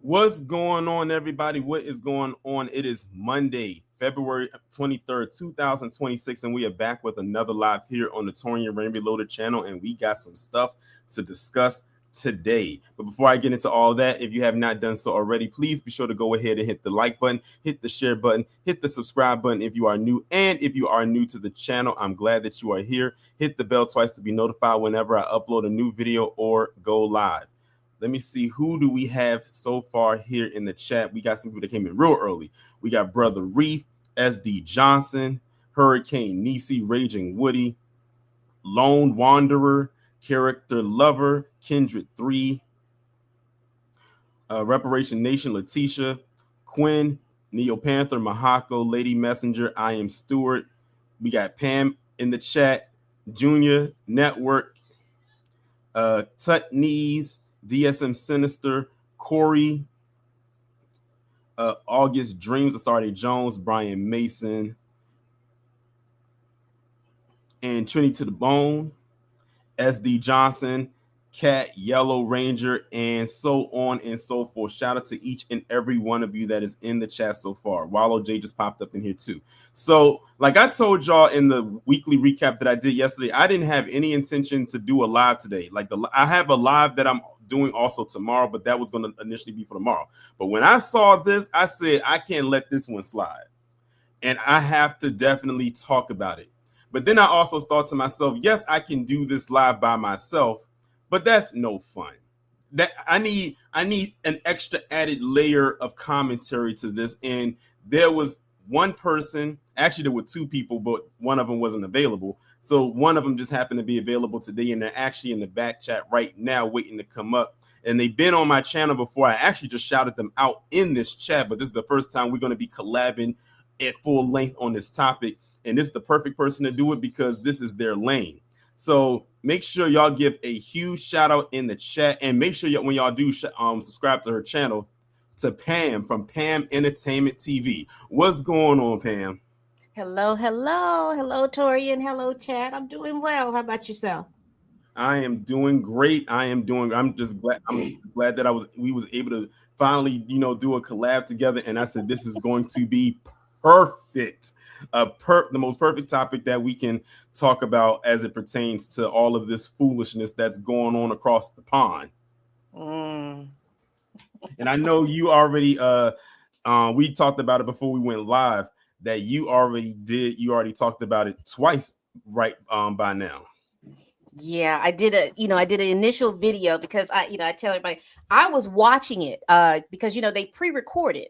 What's going on, everybody? What is going on? It is Monday, February 23rd, 2026, and we are back with another live here on the Torian Rain Reloaded channel, and we got some stuff to discuss today. But before I get into all that, if you have not done so already, please be sure to go ahead and hit the like button, hit the share button, hit the subscribe button if you are new. And if you are new to the channel, I'm glad that you are here. Hit the bell twice to be notified whenever I upload a new video or go live. Let me see, who do we have so far here in the chat? We got some people that came in real early. We got Brother Reef, SD Johnson, Hurricane Nisi, Raging Woody, Lone Wanderer, Character Lover, Kindred 3, Reparation Nation, Letitia, Quinn, Neo Panther, Mahako, Lady Messenger, I Am Stewart. We got Pam in the chat, Junior Network, Tut Knees, DSM Sinister, Corey, August Dreams, Astarde Jones, Brian Mason, and Trinity to the Bone, SD Johnson, Cat, Yellow Ranger, and so on and so forth. Shout out to each and every one of you that is in the chat so far. Wallow J just popped up in here too. So, like I told y'all in the weekly recap that I did yesterday, I didn't have any intention to do a live today. I have a live that I'm doing also tomorrow, but that was going to initially be for tomorrow. But when I saw this, I said, I can't let this one slide. And I have to definitely talk about it. But then I also thought to myself, yes, I can do this live by myself, but that's no fun. That I need an extra added layer of commentary to this. And there was one person, actually there were two people, but one of them wasn't available. So one of them just happened to be available today, and they're actually in the back chat right now waiting to come up. And they've been on my channel before. I actually just shouted them out in this chat, but this is the first time we're going to be collabing at full length on this topic. And this is the perfect person to do it because this is their lane. So make sure y'all give a huge shout out in the chat, and make sure when y'all do subscribe to her channel, to Pam from Pam Entertainment TV. What's going on, Pam? Hello, Torian. Hello, Chad. I'm doing well. How about yourself? I am doing great. I'm just glad. I'm glad that we was able to finally, do a collab together. And I said, this is going to be perfect. The most perfect topic that we can talk about as it pertains to all of this foolishness that's going on across the pond. And I know you already we talked about it before we went live, that you already talked about it twice right by now. Yeah, I did an initial video because I tell everybody I was watching it because they pre-recorded.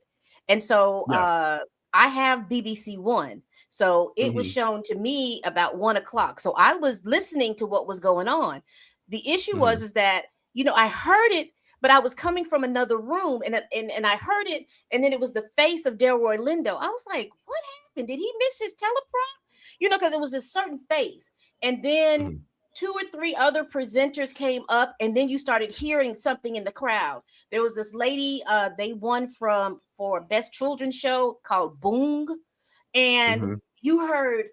And so yes. I have BBC One. So it was shown to me about 1:00. So I was listening to what was going on. The issue is that, I heard it, but I was coming from another room and I heard it. And then it was the face of Delroy Lindo. I was like, what happened? Did he miss his teleprompter? Because it was a certain face. And then 2 or 3 other presenters came up, and then you started hearing something in the crowd. There was this lady, they won for Best Children's Show called Boong. And you heard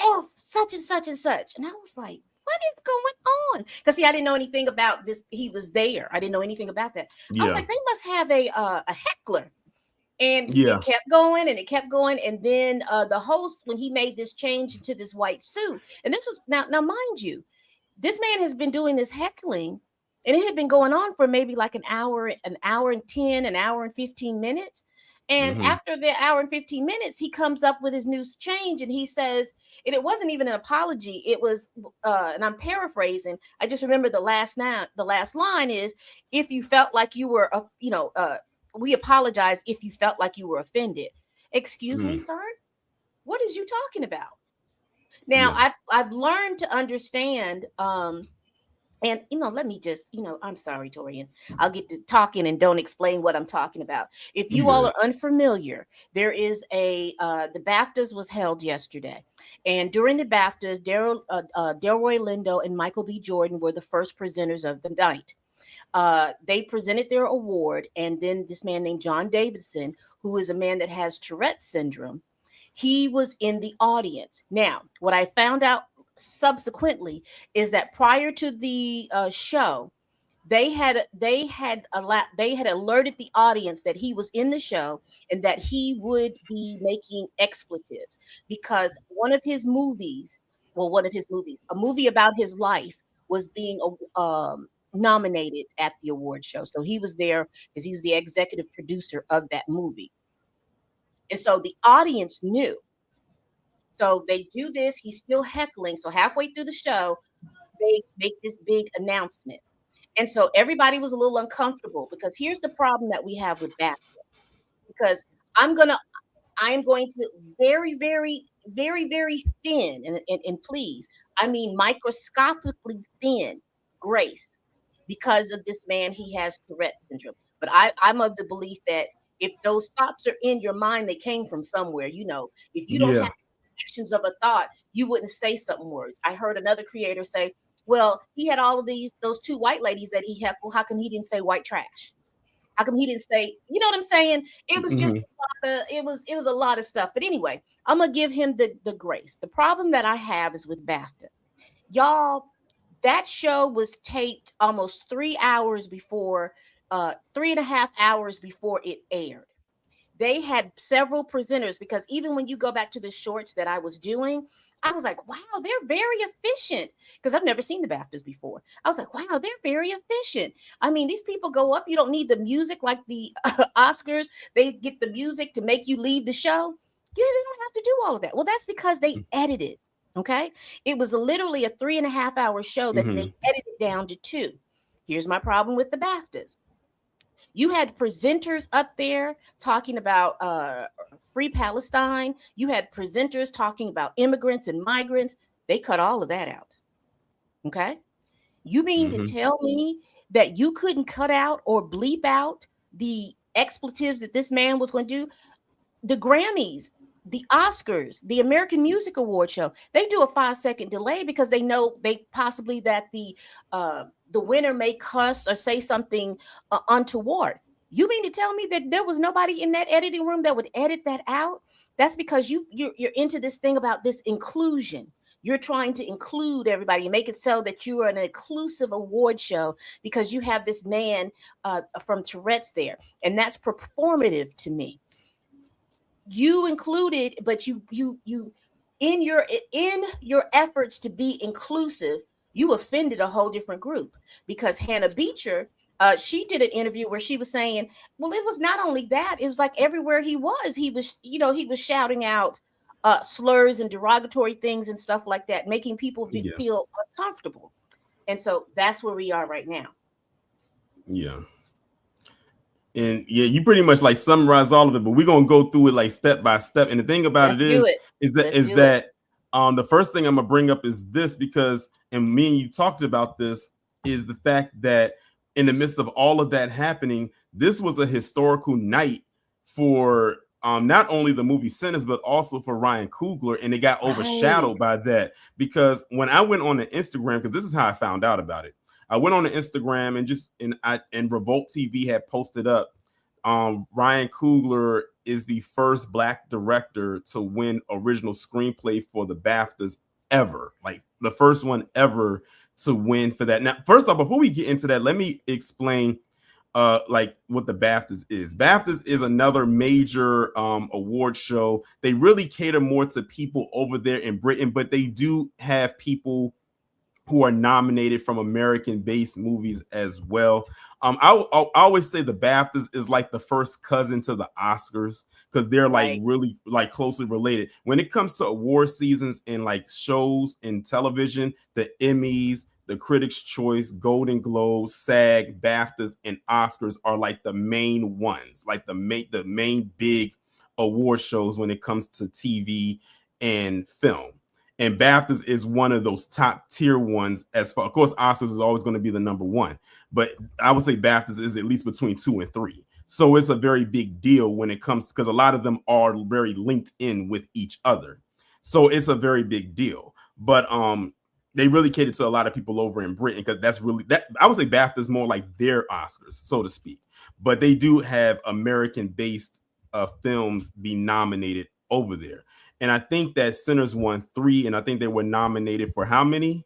F such and such and such. And I was like, what is going on? Because see, I didn't know anything about this. He was there. I didn't know anything about that. Yeah. I was like, they must have a heckler. And it kept going and it kept going. And then the host, when he made this change to this white suit, and this was now mind you, this man has been doing this heckling, and it had been going on for maybe like an hour and 10, an hour and 15 minutes. And after the hour and 15 minutes, he comes up with his new change, and he says, and it wasn't even an apology. It was, and I'm paraphrasing. I just remember the last line is, if you felt like you were, we apologize if you felt like you were offended. Excuse me, sir? What is you talking about? Now, I've learned to understand, and let me just, I'm sorry, Torian. I'll get to talking and don't explain what I'm talking about. If you all are unfamiliar, there is the BAFTAs was held yesterday, and during the BAFTAs, Delroy Lindo and Michael B. Jordan were the first presenters of the night. They presented their award, and then this man named John Davidson, who is a man that has Tourette's syndrome, he was in the audience. Now, what I found out subsequently is that prior to the show, they had alerted the audience that he was in the show and that he would be making expletives because a movie about his life was being nominated at the award show. So he was there because he was the executive producer of that movie. And so the audience knew. So they do this, he's still heckling. So halfway through the show, they make this big announcement. And so everybody was a little uncomfortable because here's the problem that we have with BAFTA. Because I am going to very, very, very, very thin, and please, I mean microscopically thin Grace because of this man. He has Tourette syndrome. But I'm of the belief that if those thoughts are in your mind, they came from somewhere. If you don't have actions of a thought, you wouldn't say certain words. I heard another creator say, well, he had all of those two white ladies that he heckled. How come he didn't say white trash? How come he didn't say, you know what I'm saying? It was just it was a lot of stuff. But anyway, I'm gonna give him the grace. The problem that I have is with BAFTA. Y'all, that show was taped almost 3 hours before, 3.5 hours before it aired. They had several presenters because even when you go back to the shorts that I was doing, I was like, wow, they're very efficient because I've never seen the BAFTAs before. I was like, wow, they're very efficient. I mean, these people go up, you don't need the music like the Oscars. They get the music to make you leave the show. Yeah, they don't have to do all of that. Well, that's because they edited. Okay. It was literally a 3.5 hour show that they edited down to 2. Here's my problem with the BAFTAs. You had presenters up there talking about free Palestine. You had presenters talking about immigrants and migrants. They cut all of that out. Okay. You mean to tell me that you couldn't cut out or bleep out the expletives that this man was going to do? The Grammys, the Oscars, the American Music Award show, they do a 5-second delay because they know they possibly that the winner may cuss or say something untoward. You mean to tell me that there was nobody in that editing room that would edit that out? That's because you're into this thing about this inclusion. You're trying to include everybody and make it so that you are an inclusive award show because you have this man from Tourette's there, and that's performative to me. You included, but you in your efforts to be inclusive, you offended a whole different group because Hannah Beecher, she did an interview where she was saying, well, it was not only that, it was like everywhere he was shouting out slurs and derogatory things and stuff like that, making people feel uncomfortable. And so that's where we are right now. Yeah. And yeah, you pretty much like summarize all of it, but we're gonna go through it like step by step. And the thing about it is that the first thing I'm gonna bring up is this, because, and me and you talked about this, is the fact that in the midst of all of that happening, this was a historical night for not only the movie Sinners, but also for Ryan Coogler, and it got overshadowed by that. Because when I went on the Instagram, because this is how I found out about it. I went on the Instagram and Revolt TV had posted up, Ryan Coogler is the first Black director to win original screenplay for the BAFTAs ever, like the first one ever to win for that. Now, first off, before we get into that, let me explain like what the BAFTAs is. BAFTAs is another major award show. They really cater more to people over there in Britain, but they do have people who are nominated from American-based movies as well. I always say the BAFTAs is like the first cousin to the Oscars because they're like really like closely related. When it comes to award seasons and like shows in television, the Emmys, the Critics' Choice, Golden Globes, SAG, BAFTAs, and Oscars are like the main ones, like the main big award shows when it comes to TV and film. And BAFTAs is one of those top tier ones. As far, of course, Oscars is always going to be the number one, but I would say BAFTAs is at least between 2 and 3. So it's a very big deal when it comes, because a lot of them are very linked in with each other. So it's a very big deal. But they really cater to a lot of people over in Britain, because that's really that. I would say BAFTA is more like their Oscars, so to speak. But they do have American-based films be nominated over there. And I think that Sinners won 3, and I think they were nominated for how many?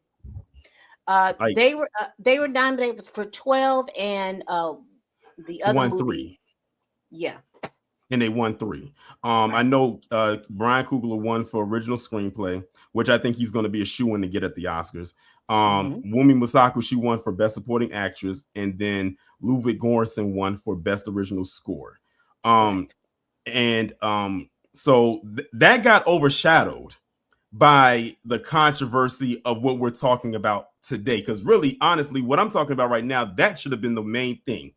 They were nominated for 12, and the other won movie, 3. yeah. And they won 3. Right. I know Brian Coogler won for original screenplay, which I think he's going to be a shoe-in to get at the Oscars. Wumi Masako, she won for best supporting actress, and then Ludwig Göransson won for best original score. Right. And so that got overshadowed by the controversy of what we're talking about today. Because really, honestly, what I'm talking about right now, that should have been the main thing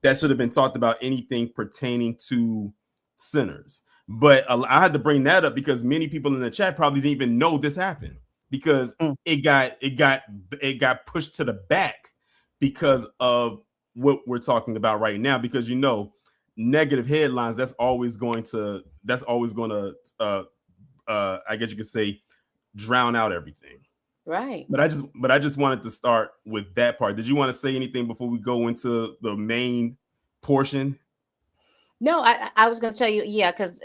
that should have been talked about, anything pertaining to Sinners. But I had to bring that up because many people in the chat probably didn't even know this happened, because it got pushed to the back because of what we're talking about right now. Because negative headlines, that's always going to I guess you could say drown out everything. Right. But I just wanted to start with that part. Did you want to say anything before we go into the main portion? No, I was going to tell you, yeah, because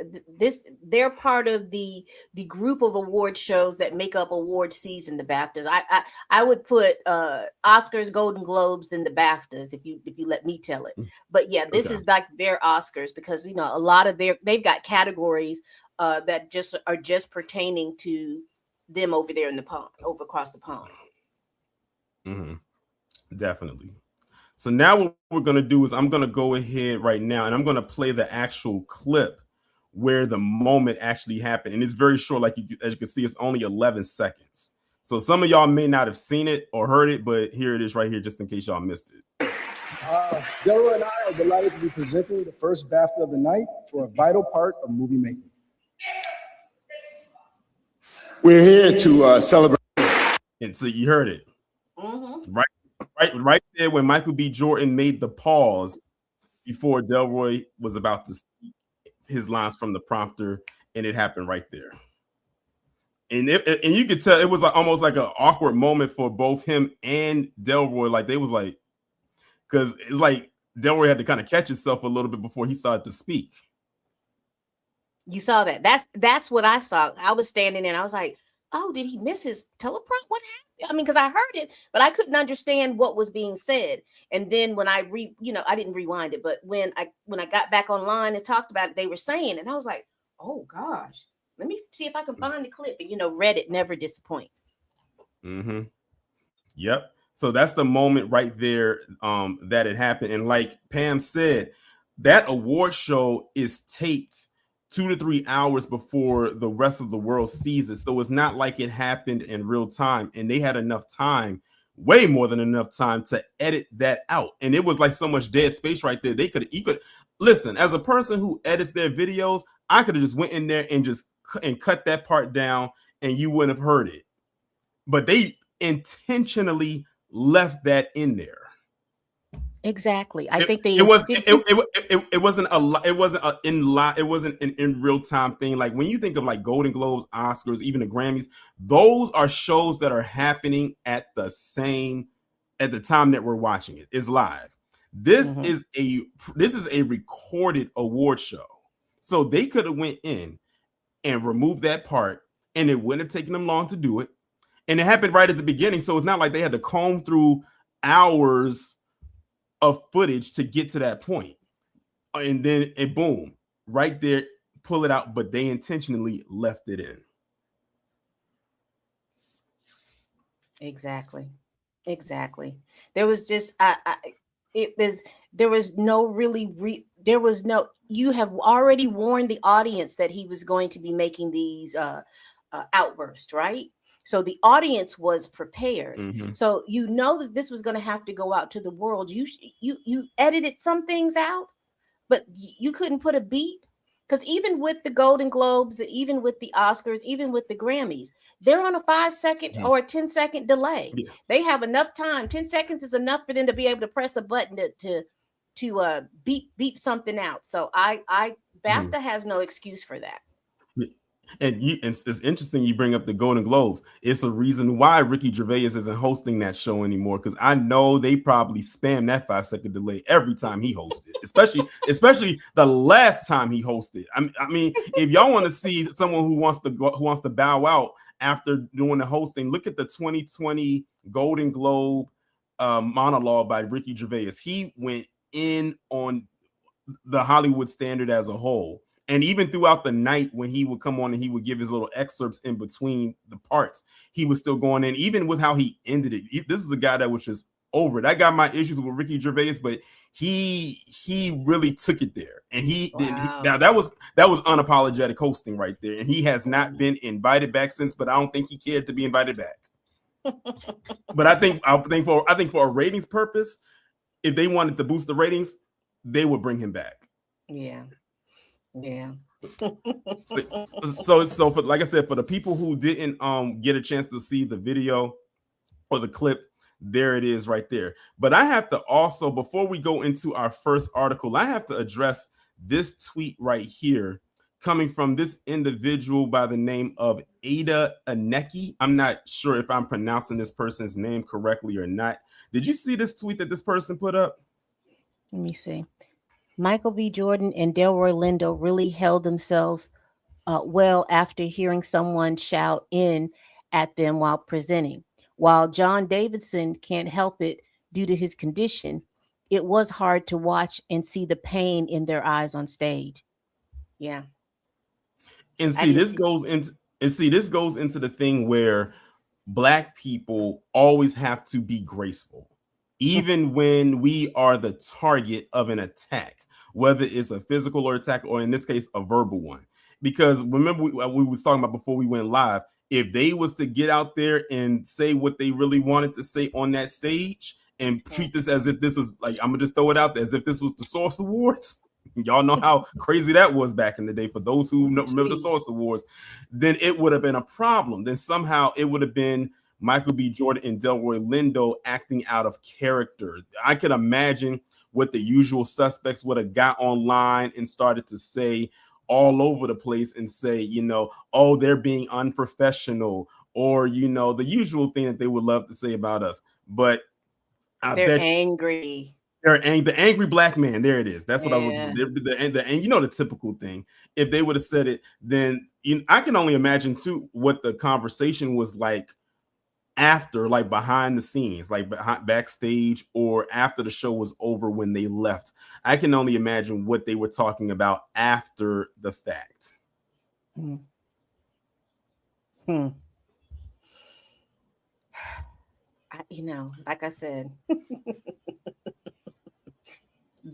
they're part of the group of award shows that make up award season, the BAFTAs. I would put Oscars, Golden Globes, then the BAFTAs, if you let me tell it. But yeah, this is like their Oscars, because a lot of they've got categories that are just pertaining to them over there in the pond, over across the pond. Definitely. So now what we're going to do is I'm going to go ahead right now and I'm going to play the actual clip where the moment actually happened. And it's very short. Like as you can see, it's only 11 seconds. So some of y'all may not have seen it or heard it, but here it is right here, just in case y'all missed it. Delroy and I are delighted to be presenting the first BAFTA of the night for a vital part of movie making. We're here to celebrate. And so you heard it. Right there when Michael B. Jordan made the pause before Delroy was about to speak his lines from the prompter, and it happened right there. And you could tell it was almost like an awkward moment for both him and Delroy. Like they was like, because it's like Delroy had to kind of catch himself a little bit before he started to speak. You saw that. That's what I saw. I was standing there and I was like, oh, did he miss his teleprompter? What happened? I mean, because I heard it, but I couldn't understand what was being said. And then when I I didn't rewind it, but when I got back online and talked about it, they were saying, and I was like, oh gosh, let me see if I can find the clip. And Reddit never disappoints. Yep. So that's the moment right there that it happened. And like Pam said, that award show is taped 2 to 3 hours before the rest of the world sees it. So it's not like it happened in real time. And they had enough time, way more than enough time, to edit that out. And it was like so much dead space right there. You could listen, as a person who edits their videos, I could have just went in there and cut that part down and you wouldn't have heard it. But they intentionally left that in there. Exactly. I think it wasn't an in real time thing. Like when you think of like Golden Globes, Oscars, even the Grammys, those are shows that are happening at the time that we're watching it. It's live. This is a recorded award show. So they could have went in and removed that part and it wouldn't have taken them long to do it. And it happened right at the beginning. So it's not like they had to comb through hours of footage to get to that point. And then boom, right there, pull it out. But they intentionally left it in. Exactly. There was just, you have already warned the audience that he was going to be making these outbursts, right? So the audience was prepared. So that this was going to have to go out to the world. You edited some things out, but you couldn't put a beep, because even with the Golden Globes, even with the Oscars, even with the Grammys, they're on a 5-second or a 10-second delay. Yeah. They have enough time. 10 seconds is enough for them to be able to press a button to beep something out. So BAFTA has no excuse for that. And it's interesting you bring up the Golden Globes. It's a reason why Ricky Gervais isn't hosting that show anymore, because I know they probably spam that 5-second delay every time he hosted, especially the last time he hosted. I mean, if y'all want to see someone who wants to bow out after doing the hosting. Look at the 2020 Golden Globe monologue by Ricky Gervais. He went in on the Hollywood standard as a whole. And even throughout the night when he would come on and he would give his little excerpts in between the parts, he was still going in, even with how he ended it. This was a guy that was just over it. I got my issues with Ricky Gervais, but he really took it there. And now that was unapologetic hosting right there. And he has not been invited back since, but I don't think he cared to be invited back. But I think for a ratings purpose, if they wanted to boost the ratings, they would bring him back. Yeah. So for, like I said, for the people who didn't get a chance to see the video or the clip, there it is right there. But I have to also, before we go into our first article, I have to address this tweet right here coming from this individual by the name of Ada Aneki. I'm not sure if I'm pronouncing this person's name correctly or not. Did you see this tweet that this person put up? Let me see. Michael B. Jordan and Delroy Lindo really held themselves well after hearing someone shout in at them while presenting. While John Davidson can't help it due to his condition, it was hard to watch and see the pain in their eyes on stage. Yeah. And this goes into the thing where Black people always have to be graceful, even when we are the target of an attack, whether it's a physical or attack, or in this case, a verbal one. Because remember, we was talking about before we went live, if they was to get out there and say what they really wanted to say on that stage and treat this as if this is like, I'm gonna just throw it out there, as if this was the Source Awards. Y'all know how crazy that was back in the day. For those who remember the Source Awards, then it would have been a problem. Then somehow it would have been Michael B. Jordan and Delroy Lindo acting out of character. I could imagine what the usual suspects would have got online and started to say all over the place and say, oh, they're being unprofessional, or, the usual thing that they would love to say about us. But they're angry. The angry Black man. There it is. That's what I was looking for. The typical thing. If they would have said it, then I can only imagine too what the conversation was like after, like behind the scenes, like backstage, or after the show was over when they left. I can only imagine what they were talking about after the fact. Like I said,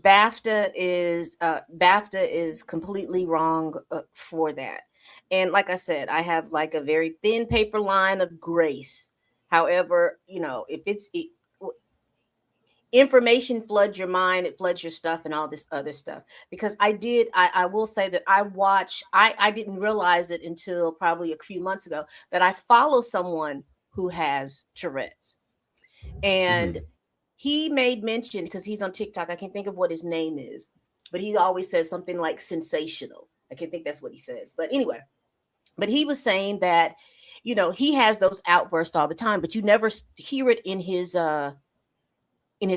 BAFTA is completely wrong for that. And like I said, I have like a very thin paper line of grace. However, if information floods your mind, it floods your stuff and all this other stuff. Because I will say that I didn't realize it until probably a few months ago that I follow someone who has Tourette's. And he made mention, because he's on TikTok, I can't think of what his name is, but he always says something like sensational. I can't think that's what he says. But anyway, he was saying that, he has those outbursts all the time, but you never hear it in his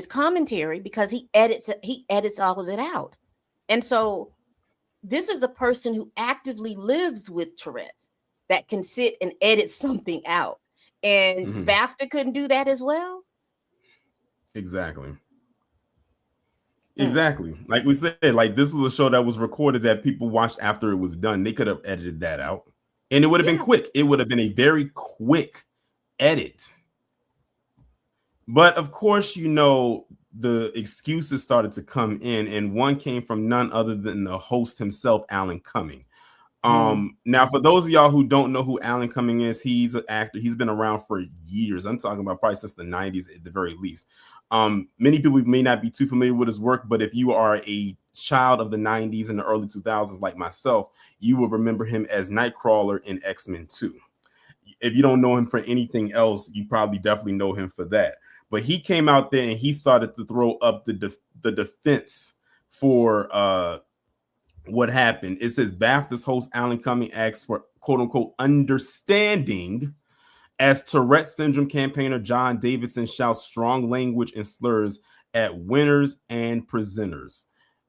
commentary because he edits all of it out. And so this is a person who actively lives with Tourette's that can sit and edit something out. And BAFTA couldn't do that as well. Exactly. Like we said, like this was a show that was recorded that people watched after it was done. They could have edited that out, and it would have been quick. It would have been a very quick edit. But of course, the excuses started to come in, and one came from none other than the host himself, Alan Cumming. Now, for those of y'all who don't know who Alan Cumming is, he's an actor. He's been around for years. I'm talking about probably since the 90s at the very least. Many people may not be too familiar with his work, but if you are a child of the 90s and the early 2000s like myself, you will remember him as Nightcrawler in X-Men 2. If you don't know him for anything else, you probably definitely know him for that. But he came out there and he started to throw up the defense for what happened. It says BAFTA's host Alan Cumming asks for quote unquote understanding as Tourette syndrome campaigner John Davidson shouts strong language and slurs at winners and presenters.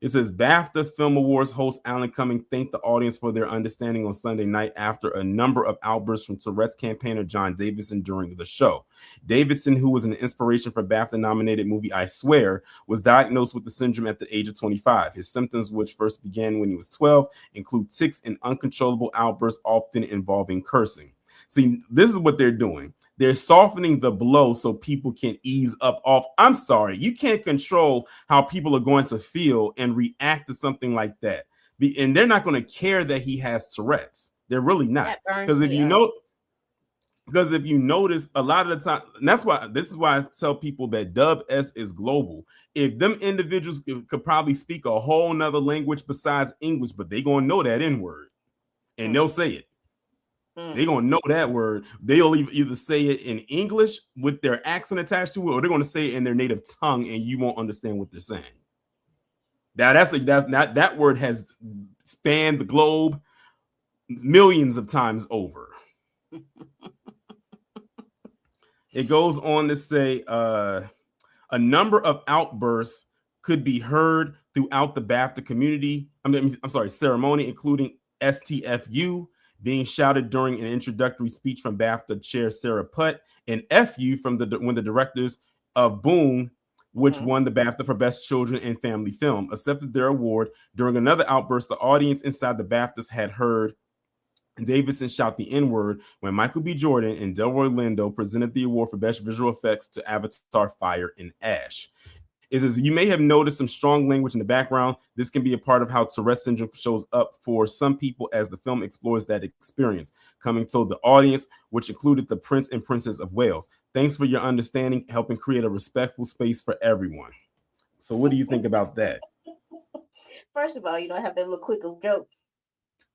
It says BAFTA Film Awards host Alan Cumming thanked the audience for their understanding on Sunday night after a number of outbursts from Tourette's campaigner John Davidson during the show. Davidson, who was an inspiration for BAFTA-nominated movie I Swear, was diagnosed with the syndrome at the age of 25. His symptoms, which first began when he was 12, include tics and uncontrollable outbursts, often involving cursing. See, this is what they're doing. They're softening the blow so people can ease up off. I'm sorry, you can't control how people are going to feel and react to something like that. And they're not going to care that he has Tourette's. They're really not. Because if you notice, a lot of the time, and this is why I tell people that Dub S is global. If them individuals could probably speak a whole nother language besides English, but they gonna know that N-word and they'll say it. They're going to know that word. They'll either say it in English with their accent attached to it, or they're going to say it in their native tongue, and you won't understand what they're saying. Now, that word has spanned the globe millions of times over. It goes on to say a number of outbursts could be heard throughout the BAFTA community. Ceremony, including STFU being shouted during an introductory speech from BAFTA chair Sarah Putt, and FU from when the directors of Boom, which won the BAFTA for Best Children and Family Film, accepted their award. During another outburst, the audience inside the BAFTAs had heard Davidson shout the N-word when Michael B. Jordan and Delroy Lindo presented the award for Best Visual Effects to Avatar Fire and Ash. It says, you may have noticed some strong language in the background. This can be a part of how Tourette syndrome shows up for some people as the film explores that experience. Coming to the audience, which included the Prince and Princess of Wales. Thanks for your understanding, helping create a respectful space for everyone. So what do you think about that? First of all, I have that little quick joke.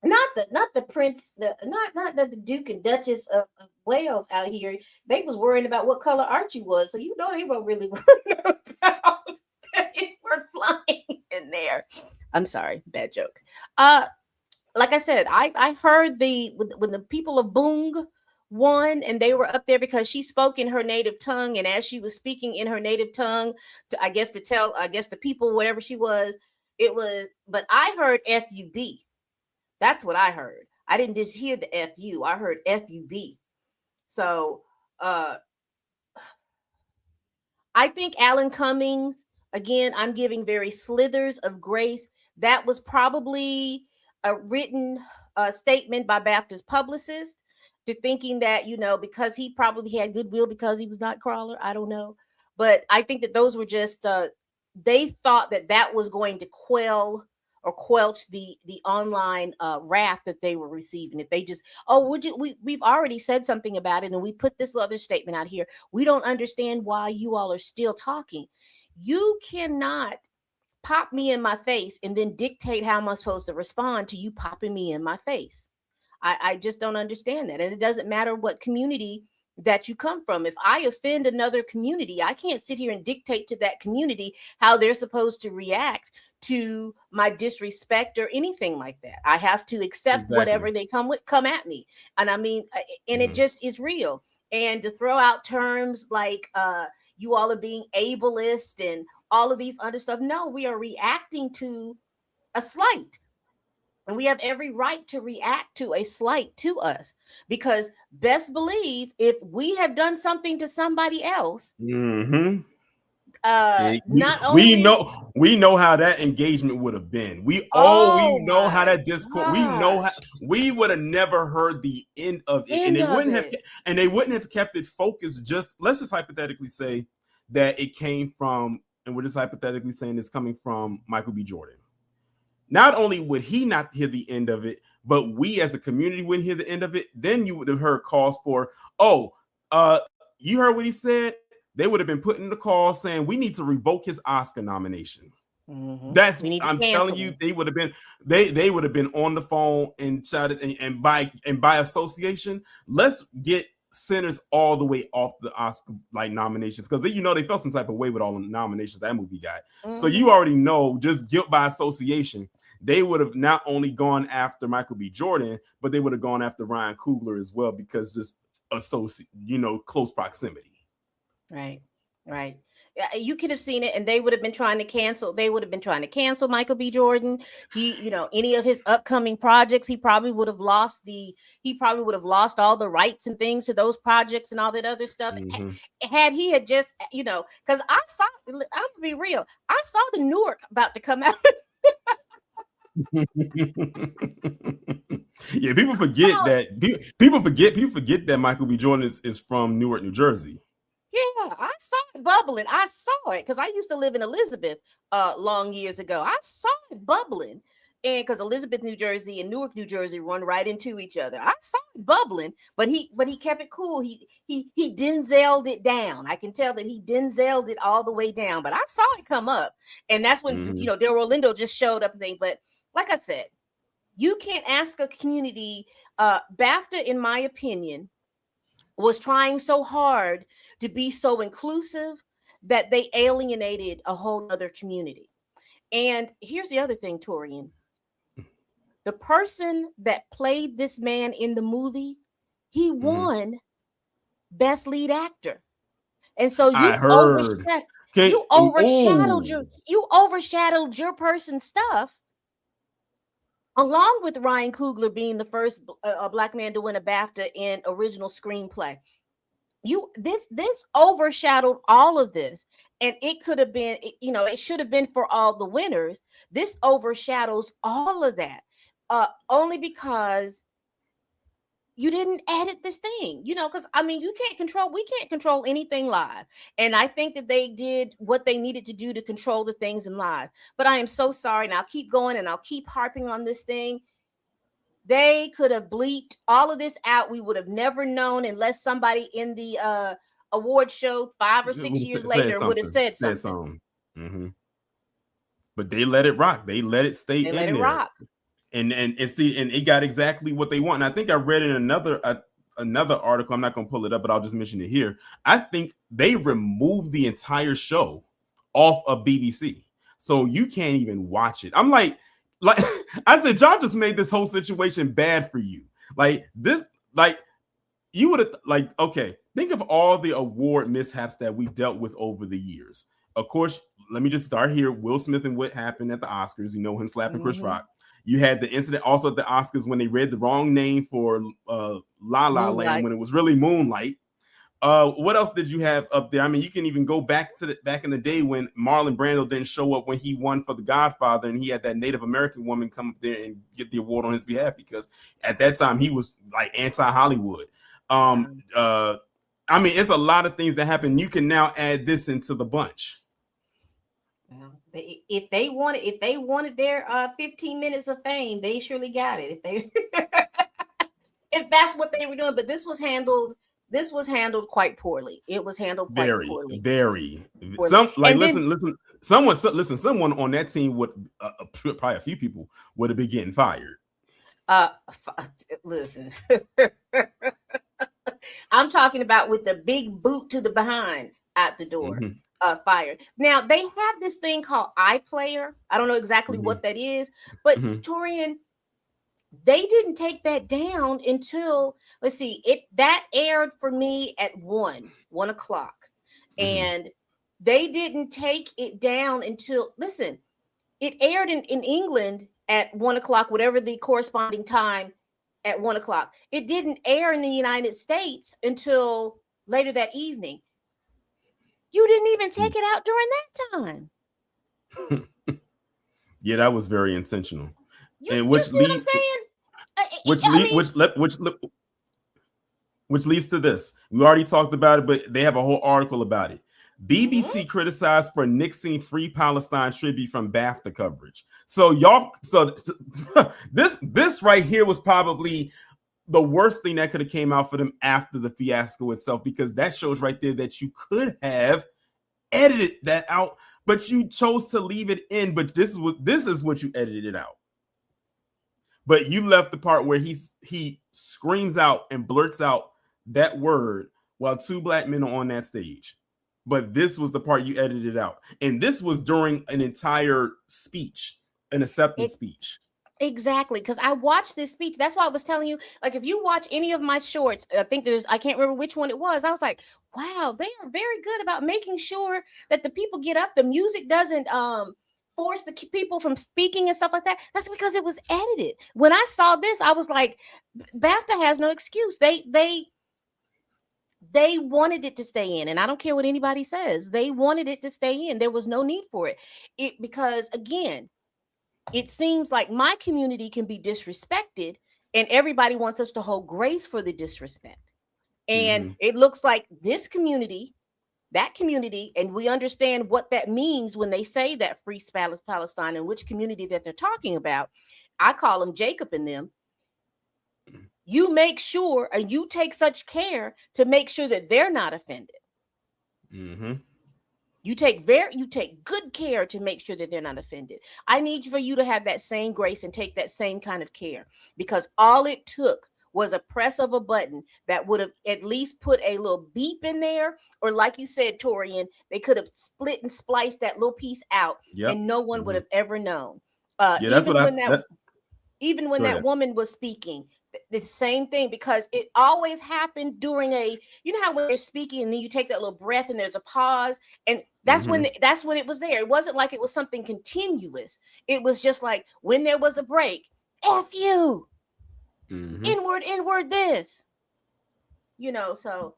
Not the prince, not the Duke and Duchess of Wales out here. They was worrying about what color Archie was, so they were really worried about they were flying in there. I'm sorry, bad joke. Like I said, I heard when the people of Boong won, and they were up there because she spoke in her native tongue, and as she was speaking in her native tongue, to tell the people whatever she was, it was. But I heard FUB. That's what I heard. I didn't just hear the FU. I heard FUB. So I think Alan Cummings, again, I'm giving very slithers of grace. That was probably a written statement by BAFTA's publicist to thinking that, because he probably had goodwill because he was Nightcrawler. I don't know. But I think that those were just, they thought that was going to quelch the online wrath that they were receiving. If they just, we've already said something about it, and we put this other statement out here. We don't understand why you all are still talking. You cannot pop me in my face and then dictate how I'm supposed to respond to you popping me in my face. I just don't understand that. And it doesn't matter what community that you come from. If I offend another community, I can't sit here and dictate to that community how they're supposed to react to my disrespect or anything like that. I have to accept whatever they come at me. And I mean, and it just is real. And to throw out terms like you all are being ableist and all of these other stuff. No, we are reacting to a slight. And we have every right to react to a slight to us, because best believe if we have done something to somebody else, we know how that engagement would have been. We know how that discourse. We know how we would have never heard the end of it, and they wouldn't have kept it focused. Let's just hypothetically say that it came from, and we're just hypothetically saying it's coming from Michael B. Jordan. Not only would he not hear the end of it, but we as a community wouldn't hear the end of it. Then you would have heard calls for, you heard what he said? They would have been putting the call saying we need to revoke his Oscar nomination. Mm-hmm. I'm telling you, they would have been they would have been on the phone and shouted, and by association, let's get sinners all the way off the Oscar nominations, because they felt some type of way with all the nominations that movie got. Mm-hmm. So you already know, just guilt by association, they would have not only gone after Michael B. Jordan, but they would have gone after Ryan Coogler as well, because just close proximity. Right. you could have seen it, and they would have been trying to cancel. They would have been trying to cancel Michael B. Jordan. He, any of his upcoming projects, he probably would have lost all the rights and things to those projects and all that other stuff. Mm-hmm. Had he had just, because I'm gonna be real, I saw the Newark about to come out. Yeah, people forget that Michael B. Jordan is from Newark, New Jersey. Yeah, I saw it bubbling. I saw it because I used to live in Elizabeth long years ago. I saw it bubbling. And because Elizabeth, New Jersey and Newark, New Jersey run right into each other. I saw it bubbling, but he kept it cool. He Denzel'd it down. I can tell that he Denzel'd it all the way down, but I saw it come up. And that's when, Delroy Lindo just showed up and thing. But like I said, you can't ask a community, BAFTA, in my opinion, was trying so hard to be so inclusive that they alienated a whole other community. And here's the other thing, Torian. The person that played this man in the movie, he won Best Lead Actor. And so you overshadowed your person's stuff, along with Ryan Coogler being the first Black man to win a BAFTA in original screenplay. This overshadowed all of this, and it could have been, it should have been for all the winners. This overshadows all of that, only because you didn't edit this thing, because we can't control anything live. And I think that they did what they needed to do to control the things in live. But I am so sorry, and I'll keep going and I'll keep harping on this thing. They could have bleeped all of this out. We would have never known unless somebody in the award show 5 or 6 years later would have said something. Mm-hmm. But they let it rock. They let it stay in there. Rock. And it got exactly what they want. And I think I read in another article. I'm not going to pull it up, but I'll just mention it here. I think they removed the entire show off of BBC, so you can't even watch it. I'm like I said, y'all just made this whole situation bad for you. You would have okay. Think of all the award mishaps that we dealt with over the years. Of course, let me just start here. Will Smith and what happened at the Oscars. Him slapping Chris Rock. You had the incident also at the Oscars when they read the wrong name for La La Land when it was really Moonlight. What else did you have up there? You can even go back in the day when Marlon Brando didn't show up when he won for The Godfather, and he had that Native American woman come up there and get the award on his behalf, because at that time he was like anti-Hollywood. It's a lot of things that happen. You can now add this into the bunch. If they wanted their 15 minutes of fame, they surely got it. If that's what they were doing, but this was handled quite poorly. It was handled quite poorly. Very. Someone on that team would probably a few people would have been getting fired. Listen. I'm talking about with the big boot to the behind out the door. Fired. Now they have this thing called iPlayer. I don't know exactly what that is, but Torian, they didn't take that down until, let's see, that aired for me at 1 o'clock, and they didn't take it down until, listen, it aired in England at 1 o'clock, whatever the corresponding time at 1 o'clock. It didn't air in the United States until later that evening. You didn't even take it out during that time. Yeah, that was very intentional. You see what I'm saying? Which leads to this. We already talked about it, but they have a whole article about it. BBC criticized for nixing Free Palestine tribute from BAFTA coverage. So this right here was probably the worst thing that could have came out for them after the fiasco itself, because that shows right there that you could have edited that out, but you chose to leave it in. But this is what you edited it out. But you left the part where he screams out and blurts out that word while 2 black men are on that stage. But this was the part you edited out, and this was during an entire speech, an acceptance speech. Exactly, because I watched this speech. That's why I was telling you, like, if you watch any of my shorts, I can't remember which one it was. I was like, wow, they are very good about making sure that the people get up. The music doesn't force the people from speaking and stuff like that. That's because it was edited. When I saw this, I was like, BAFTA has no excuse. They wanted it to stay in, and I don't care what anybody says. They wanted it to stay in. There was no need for it. Because again, it seems like my community can be disrespected and everybody wants us to hold grace for the disrespect. And it looks like this community, that community, and we understand what that means when they say that free Palestine and which community that they're talking about. I call them Jacob and them. You make sure, and you take such care to make sure that they're not offended. You take good care to make sure that they're not offended. I need for you to have that same grace and take that same kind of care, because all it took was a press of a button that would have at least put a little beep in there, or like you said, Torian, they could have split and spliced that little piece out, and no one would have ever known. Even when that woman was speaking, the same thing, because it always happened during you know how when you're speaking and then you take that little breath and there's a pause, and that's when it was there. It wasn't like it was something continuous. It was just like when there was a break, F you, inward this, you know. So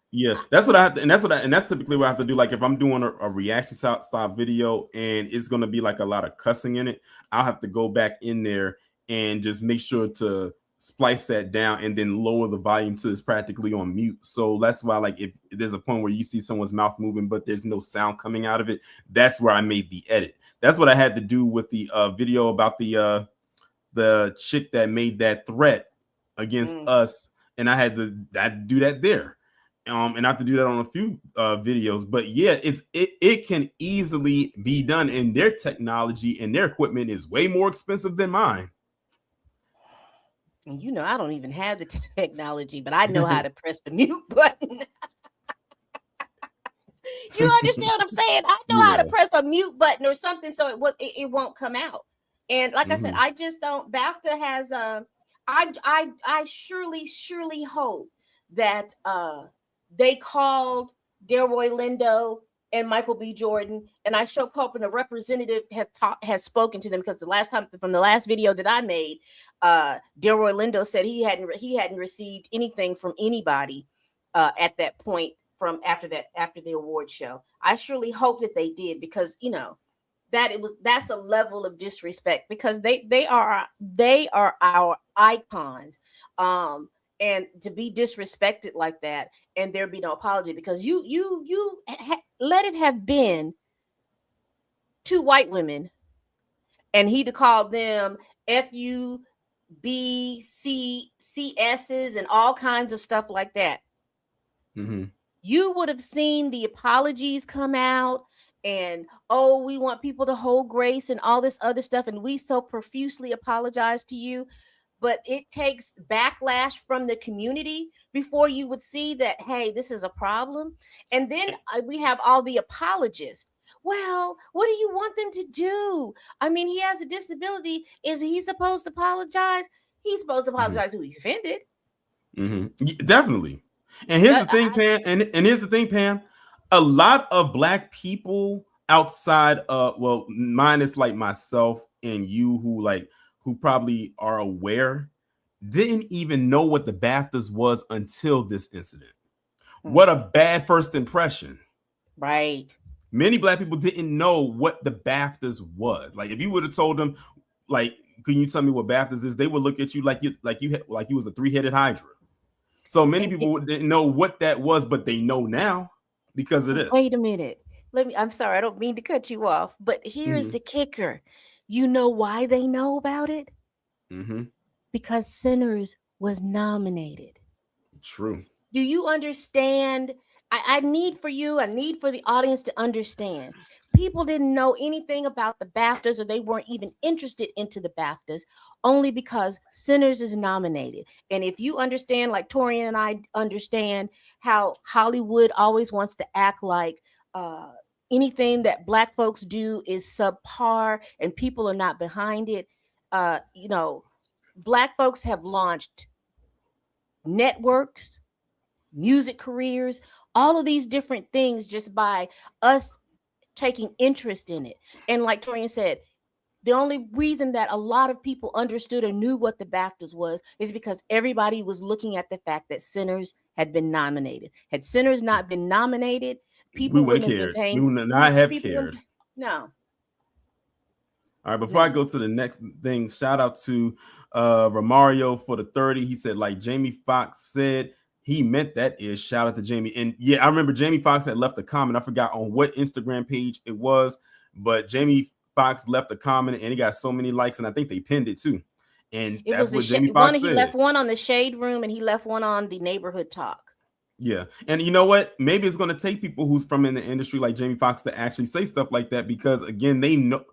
that's what I have to, and that's typically what I have to do. Like if I'm doing a reaction style video and it's going to be like a lot of cussing in it, I'll have to go back in there and just make sure to splice that down and then lower the volume to it's practically on mute. So that's why, like, if there's a point where you see someone's mouth moving but there's no sound coming out of it, that's where I made the edit. That's what I had to do with the video about the chick that made that threat against us, and I had to do that there. And I have to do that on a few videos. But yeah, it can easily be done, and their technology and their equipment is way more expensive than mine. And you know, I don't even have the technology, but I know how to press the mute button. You understand what I'm saying? I know how to press a mute button or something so it won't come out. And like I said, I just don't. BAFTA has I surely hope that they called Delroy Lindo and Michael B. Jordan, and I sure hoping a representative has spoken to them, because the last time, from the last video that I made, Delroy Lindo said he hadn't received anything from anybody at that point from after the award show. I surely hope that they did, because you know that's a level of disrespect, because they are our icons. And to be disrespected like that, and there be no apology, because you let it have been two white women, and he to call them FUBCCSs and all kinds of stuff like that. You would have seen the apologies come out, and we want people to hold grace and all this other stuff, and we so profusely apologize to you. But it takes backlash from the community before you would see that, hey, this is a problem. And then we have all the apologists. Well, what do you want them to do? I mean, he has a disability. Is he supposed to apologize? He's supposed to apologize who he offended. Definitely. And here's the thing, Pam. And here's the thing, Pam. A lot of Black people outside well, mine is like myself and you, who probably are aware, didn't even know what the BAFTAs was until this incident. What a bad first impression. Right. Many Black people didn't know what the BAFTAs was. Like, if you would have told them, like, can you tell me what BAFTAs is? They would look at you like you was a three-headed hydra. So many people didn't know what that was, but they know now because of this. Wait a minute. I'm sorry, I don't mean to cut you off, but here's the kicker. You know why they know about it? Because Sinners was nominated. True. Do you understand? I need for the audience to understand. People didn't know anything about the BAFTAs, or they weren't even interested into the BAFTAs, only because Sinners is nominated. And if you understand, like Torian and I understand, how Hollywood always wants to act like anything that Black folks do is subpar and people are not behind it. You know, Black folks have launched networks, music careers, all of these different things just by us taking interest in it. And like Torian said, the only reason that a lot of people understood or knew what the BAFTAs was is because everybody was looking at the fact that Sinners had been nominated. Had Sinners not been nominated, We people wouldn't wouldn't have care. been paying. We would not have People cared. no. All right, before I go to the next thing, shout out to Romario for the 30. He said, like Jamie Foxx said, he meant that is. Shout out to Jamie. And yeah, I remember Jamie Foxx had left a comment. I forgot on what Instagram page it was, but Jamie Foxx left a comment and he got so many likes, and I think they pinned it too. And It that's was what Jamie Foxx said. He left one on the Shade Room and he left one on the Neighborhood Talk. Yeah. And you know what? Maybe it's going to take people who's from in the industry like Jamie Foxx to actually say stuff like that, because again, they know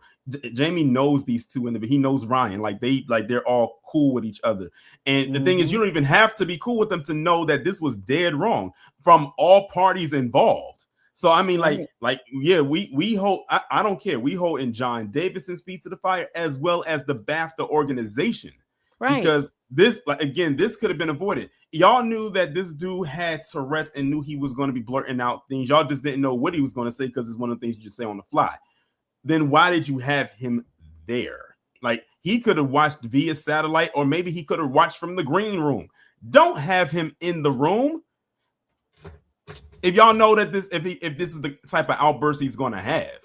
Jamie knows these two and he knows Ryan. They're all cool with each other. And the thing is, you don't even have to be cool with them to know that this was dead wrong from all parties involved. So I mean, yeah, we hold. I don't care. We hold in John Davidson's feet to the fire as well as the BAFTA organization. Right. Because this, this could have been avoided. Y'all knew that this dude had Tourette's and knew he was going to be blurting out things. Y'all just didn't know what he was going to say because it's one of the things you just say on the fly. Then why did you have him there? Like, he could have watched via satellite, or maybe he could have watched from the green room. Don't have him in the room. If y'all know that if this is the type of outburst he's going to have,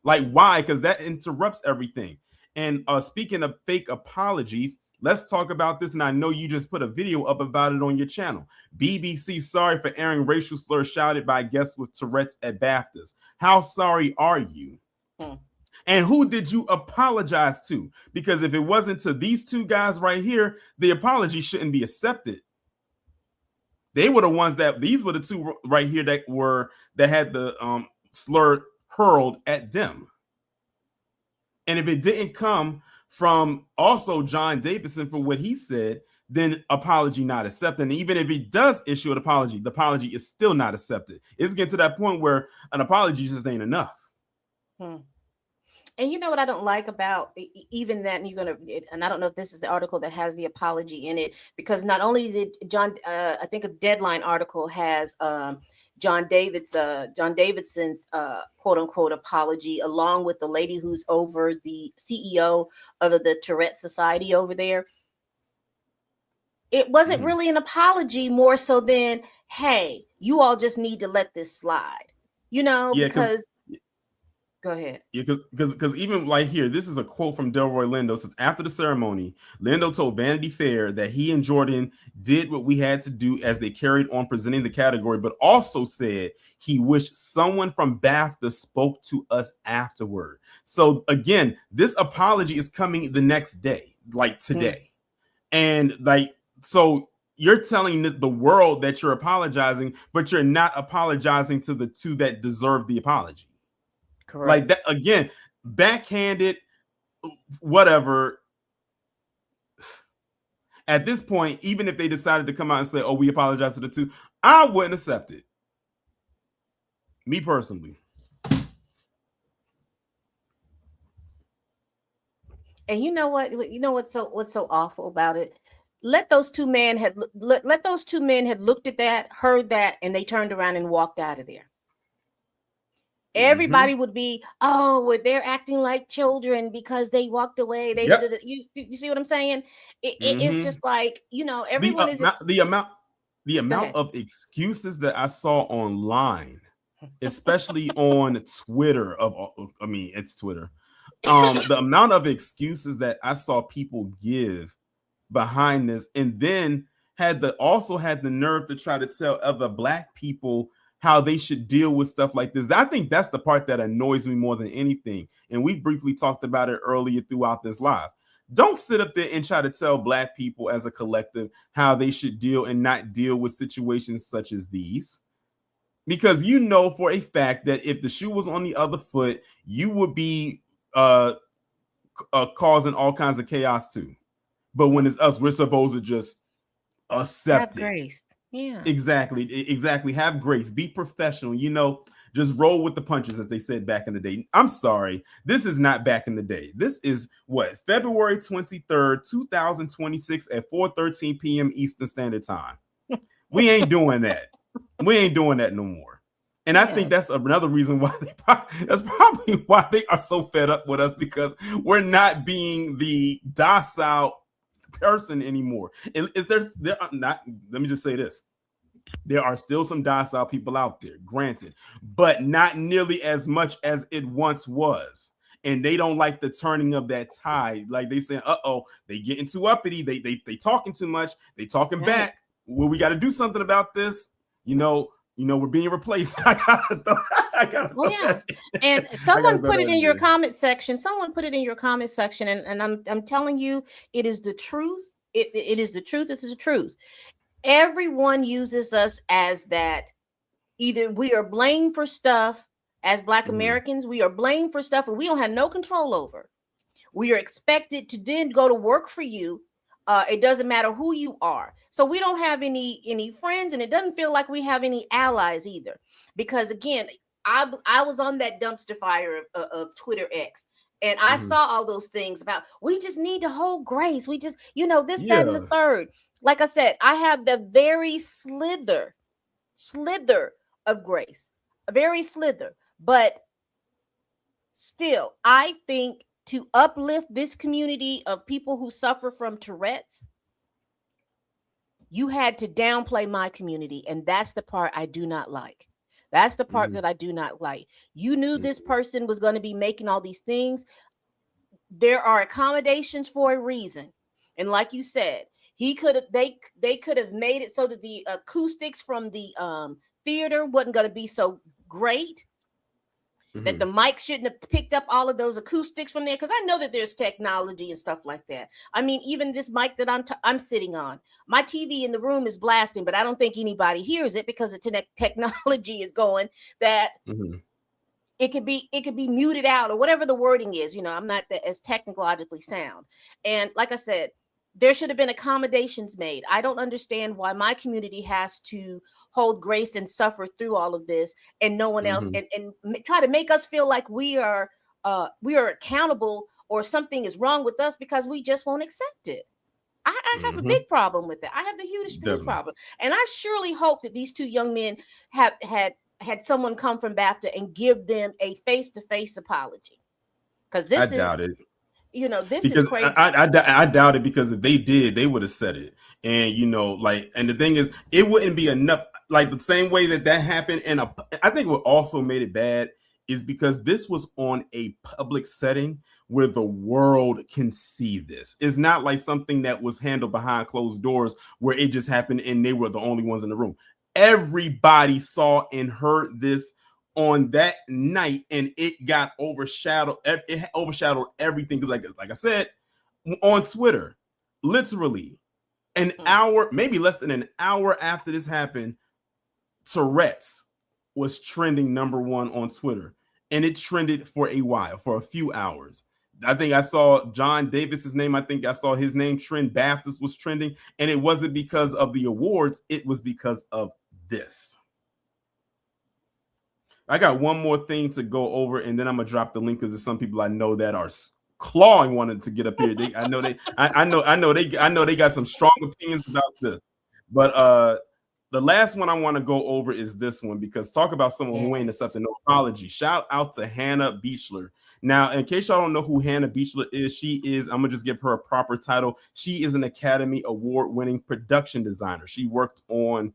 like, why? Because that interrupts everything. And speaking of fake apologies, let's talk about this. And I know you just put a video up about it on your channel. BBC sorry for airing racial slurs shouted by guests with Tourette's at BAFTAs. How sorry are you? And who did you apologize to? Because if it wasn't to these two guys right here, the apology shouldn't be accepted. They were the ones these were the two right here that had the slur hurled at them. And if it didn't come from also John Davidson for what he said, then apology not accepted. And even if he does issue an apology, the apology is still not accepted. It's getting to that point where an apology just ain't enough. And you know what I don't like about even that, and I don't know if this is the article that has the apology in it, because not only did I think a Deadline article has John Davidson's quote unquote apology, along with the lady who's over the CEO of the Tourette Society over there. It wasn't really an apology, more so than, hey, you all just need to let this slide, because. Go ahead. Yeah, because even like here, this is a quote from Delroy Lindo. It says, after the ceremony, Lindo told Vanity Fair that he and Jordan did what we had to do as they carried on presenting the category, but also said he wished someone from BAFTA spoke to us afterward. So again, this apology is coming the next day, like today. And so you're telling the world that you're apologizing, but you're not apologizing to the two that deserve the apology. Correct. Like that again, backhanded, whatever. At this point, even if they decided to come out and say, "Oh, we apologize to the two," I wouldn't accept it. Me personally. And you know what? You know what's so awful about it? Let those two men had looked at that, heard that, and they turned around and walked out of there. Everybody would be, well, they're acting like children because they walked away. You see what I'm saying? It's just like, everyone the amount of excuses that I saw online, especially on Twitter it's Twitter. The amount of excuses that I saw people give behind this, and then also had the nerve to try to tell other Black people how they should deal with stuff like this. I think that's the part that annoys me more than anything. And we briefly talked about it earlier throughout this live. Don't sit up there and try to tell Black people as a collective how they should deal and not deal with situations such as these. Because you know for a fact that if the shoe was on the other foot, you would be causing all kinds of chaos too. But when it's us, we're supposed to just accept it. Grace. Yeah, exactly. Have grace, be professional. Just roll with the punches, as they said back in the day. I'm sorry. This is not back in the day. This is what? February 23rd, 2026 at 4:13 p.m. Eastern Standard Time. We ain't doing that. We ain't doing that no more. And I think that's another reason why that's probably why they are so fed up with us, because we're not being the docile person anymore. Is there are not, let me just say this. There are still some docile people out there, granted, but not nearly as much as it once was. And they don't like the turning of that tide. Like they saying, they getting too uppity. They talking too much. They talking back. Well, we got to do something about this. We're being replaced. I gotta oh yeah. And someone put it in your comment section. Someone put it in your comment section, and I'm telling you, it is the truth. It is the truth. It's the truth. Everyone uses us as that. Either we are blamed for stuff as Black Americans, we are blamed for stuff that we don't have no control over. We are expected to then go to work for you. It doesn't matter who you are. So we don't have any friends, and it doesn't feel like we have any allies either. Because again, I was on that dumpster fire of Twitter X, and I saw all those things about we just need to hold grace. We just, this, that, and the third. Like I said, I have the very slither of grace, a very slither. But still, I think to uplift this community of people who suffer from Tourette's, you had to downplay my community. And that's the part I do not like. That's the part that I do not like. You knew this person was going to be making all these things. There are accommodations for a reason. And like you said, they could have made it so that the acoustics from the theater wasn't going to be so great. That the mic shouldn't have picked up all of those acoustics from there, because I know that there's technology and stuff like that. I mean, even this mic that I'm sitting on, my TV in the room is blasting, but I don't think anybody hears it because the technology is going that it could be muted out or whatever the wording is. I'm not as technologically sound. And like I said, there should have been accommodations made. I don't understand why my community has to hold grace and suffer through all of this, and no one else, and try to make us feel like we are accountable or something is wrong with us because we just won't accept it. I have a big problem with that. I have the huge problem, and I surely hope that these two young men have had someone come from BAFTA and give them a face-to-face apology, because this is. Doubt it. This is crazy. I doubt it, because if they did, they would have said it. And, and the thing is, it wouldn't be enough. Like the same way that happened. And I think what also made it bad is because this was on a public setting where the world can see this. It's not like something that was handled behind closed doors where it just happened and they were the only ones in the room. Everybody saw and heard this on that night, and it got overshadowed. It overshadowed everything, because like I said, on Twitter, literally an hour, maybe less than an hour after this happened, Tourette's was trending #1 on Twitter, and it trended for a while, for a few hours. I think I saw John Davis's name. I think I saw his name trend. BAFTAs was trending, and it wasn't because of the awards. It was because of this. I got one more thing to go over, and then I'm gonna drop the link, because there's some people I know that are clawing wanting to get up here. I know they got some strong opinions about this. But the last one I want to go over is this one, because talk about someone who ain't accepting no apology. Shout out to Hannah Beachler. Now, in case y'all don't know who Hannah Beachler is, I'm gonna just give her a proper title. She is an Academy Award-winning production designer. She worked on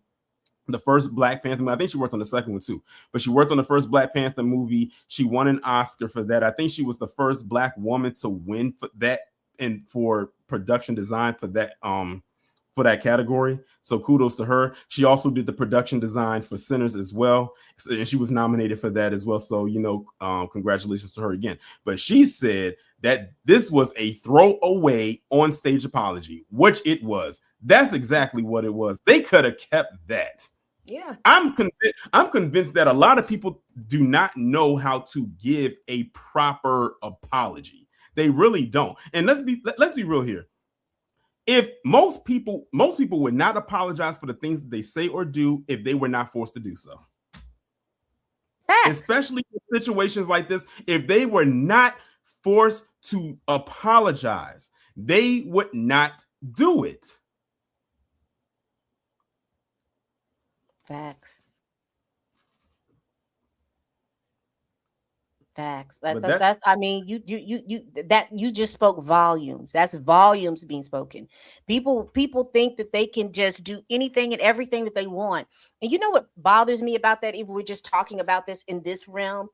the first Black Panther movie. I think she worked on the second one too, but she worked on the first Black Panther movie. She won an Oscar for that. I think she was the first Black woman to win for that, and for production design for that category. So kudos to her. She also did the production design for Sinners as well, and she was nominated for that as well. So congratulations to her again. But she said that this was a throwaway on stage apology, which it was. That's exactly what it was. They could have kept that. Yeah, I'm convinced that a lot of people do not know how to give a proper apology. They really don't. And let's be real here. If most people would not apologize for the things that they say or do if they were not forced to do so. especially in situations like this. If they were not forced to apologize, they would not do it. Facts. That's I mean, you that you just spoke volumes. That's volumes being spoken. People think that they can just do anything and everything that they want. And you know what bothers me about that, if we're just talking about this in this realm?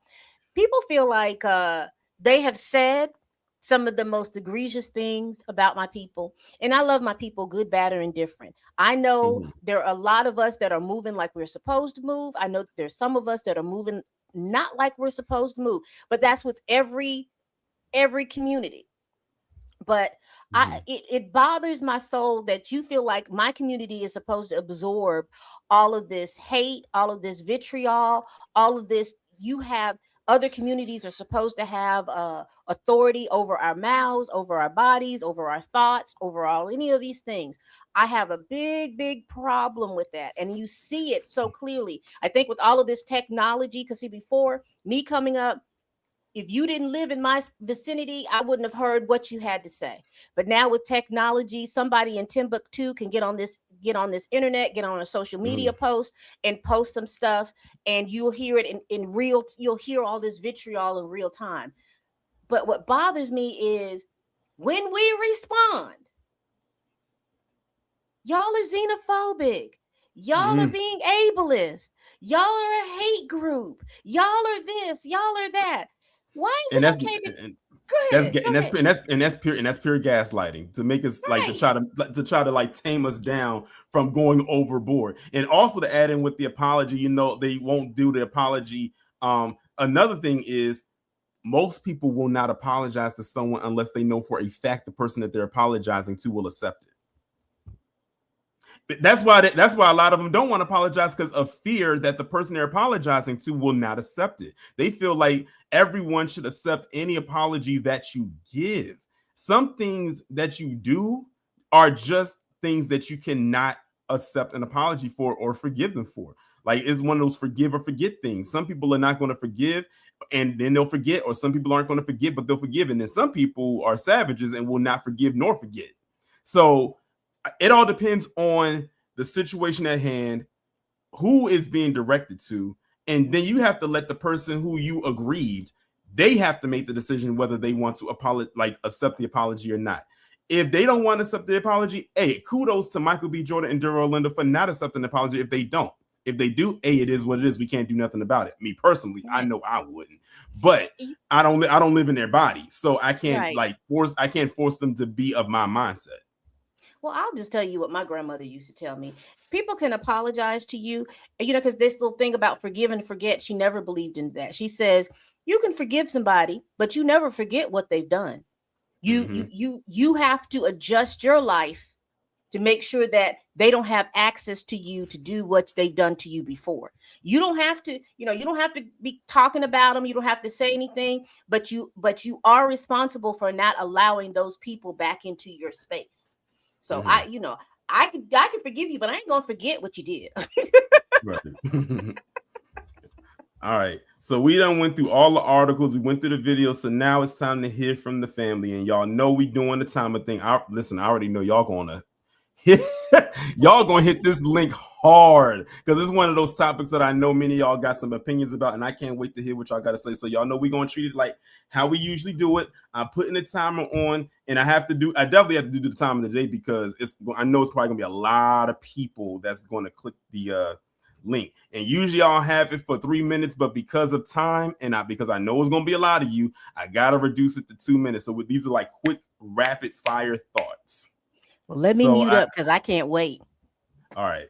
People feel like they have said some of the most egregious things about my people. And I love my people, good, bad, or indifferent. I know there are a lot of us that are moving like we're supposed to move. I know that there's some of us that are moving not like we're supposed to move, but that's with every community. But it bothers my soul that you feel like my community is supposed to absorb all of this hate, all of this vitriol, all of this. You have other communities are supposed to have authority over our mouths, over our bodies, over our thoughts, over all any of these things. I have a big problem with that, and you see it so clearly. I think with all of this technology, because see, before me coming up, if you didn't live in my vicinity, I wouldn't have heard what you had to say. But now with technology, somebody in Timbuktu can get on this internet, get on a social media post and post some stuff, and you'll hear it in real, you'll hear all this vitriol in real time. But what bothers me is when we respond, y'all are xenophobic. Y'all are being ableist. Y'all are a hate group. Y'all are this, y'all are that. Why is it okay to that's pure gaslighting to make us like to try to like tame us down from going overboard. And also to add in with the apology, you know, they won't do the apology. Another thing is most people will not apologize to someone unless they know for a fact the person that they're apologizing to will accept it. That's why a lot of them don't want to apologize, because of fear that the person they're apologizing to will not accept it. They feel like everyone should accept any apology that you give. Some things that you do are just things that you cannot accept an apology for or forgive them for. Like, it's one of those forgive or forget things. Some people are not going to forgive and then they'll forget, or some people aren't going to forget but they'll forgive, and then some people are savages and will not forgive nor forget. So it all depends on the situation at hand, who is being directed to, and then you have to let the person who you aggrieved, they have to make the decision whether they want to accept the apology or not. If they don't want to accept the apology, hey, kudos to Michael B. Jordan and Delroy Lindo for not accepting the apology. If they don't, if they do, hey, it is what it is. We can't do nothing about it. Me personally, I know I wouldn't, but I don't live in their body, so I can't force them to be of my mindset. Well, I'll just tell you what my grandmother used to tell me. People can apologize to you, you know, because this little thing about forgive and forget, she never believed in that. She says you can forgive somebody, but you never forget what they've done. You have to adjust your life to make sure that they don't have access to you to do what they've done to you before. You don't have to, you don't have to be talking about them. You don't have to say anything, but you are responsible for not allowing those people back into your space. So I can forgive you, but I ain't gonna forget what you did. Right. All right. So we done went through all the articles. We went through the video. So now it's time to hear from the family. And y'all know we doing the timer thing. I already know y'all gonna hit this link hard, because it's one of those topics that I know many of y'all got some opinions about, and I can't wait to hear what y'all got to say. So y'all know we're gonna treat it like how we usually do it. I'm putting the timer on, and I definitely have to do the time of the day, because I know it's probably gonna be a lot of people that's going to click the link, and usually I'll have it for 3 minutes, but because of time and because I know it's gonna be a lot of you, I gotta reduce it to 2 minutes. So these are like quick rapid fire thoughts. Well, let me mute up, because I can't wait. All right.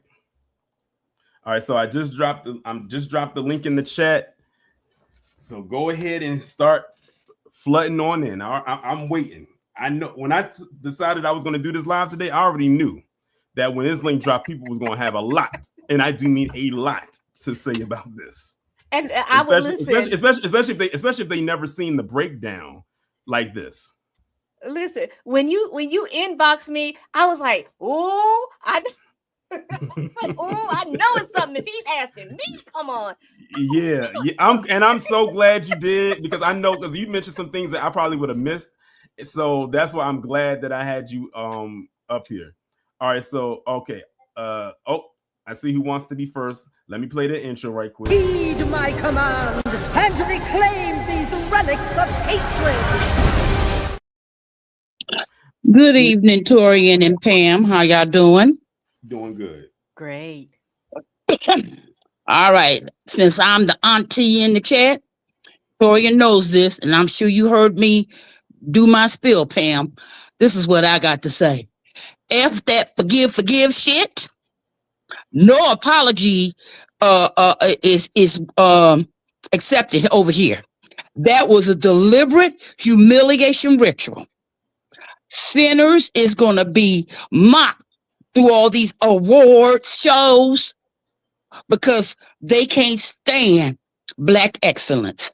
So I just dropped the link in the chat. So go ahead and start flooding on in. I'm waiting. I know when I decided I was going to do this live today, I already knew that when this link dropped, people was going to have a lot, and I do mean a lot to say about this. And I would listen, especially if they never seen the breakdown like this. Listen, when you inbox me, I was like, "Oh, Oh, I know it's something. If he's asking me, come on. Yeah. I'm so glad you did, because I know, because you mentioned some things that I probably would have missed. So that's why I'm glad that I had you up here. All right, so okay. I see who wants to be first. Let me play the intro right quick. Heed my command and reclaim these relics of hatred. Good evening, Torian and Pam. How y'all doing? Doing good. Great. All right. Since I'm the auntie in the chat, Torian knows this, and I'm sure you heard me do my spill, Pam. This is what I got to say. F that forgive shit. No apology is accepted over here. That was a deliberate humiliation ritual. Sinners is gonna be mocked through all these award shows because they can't stand Black excellence.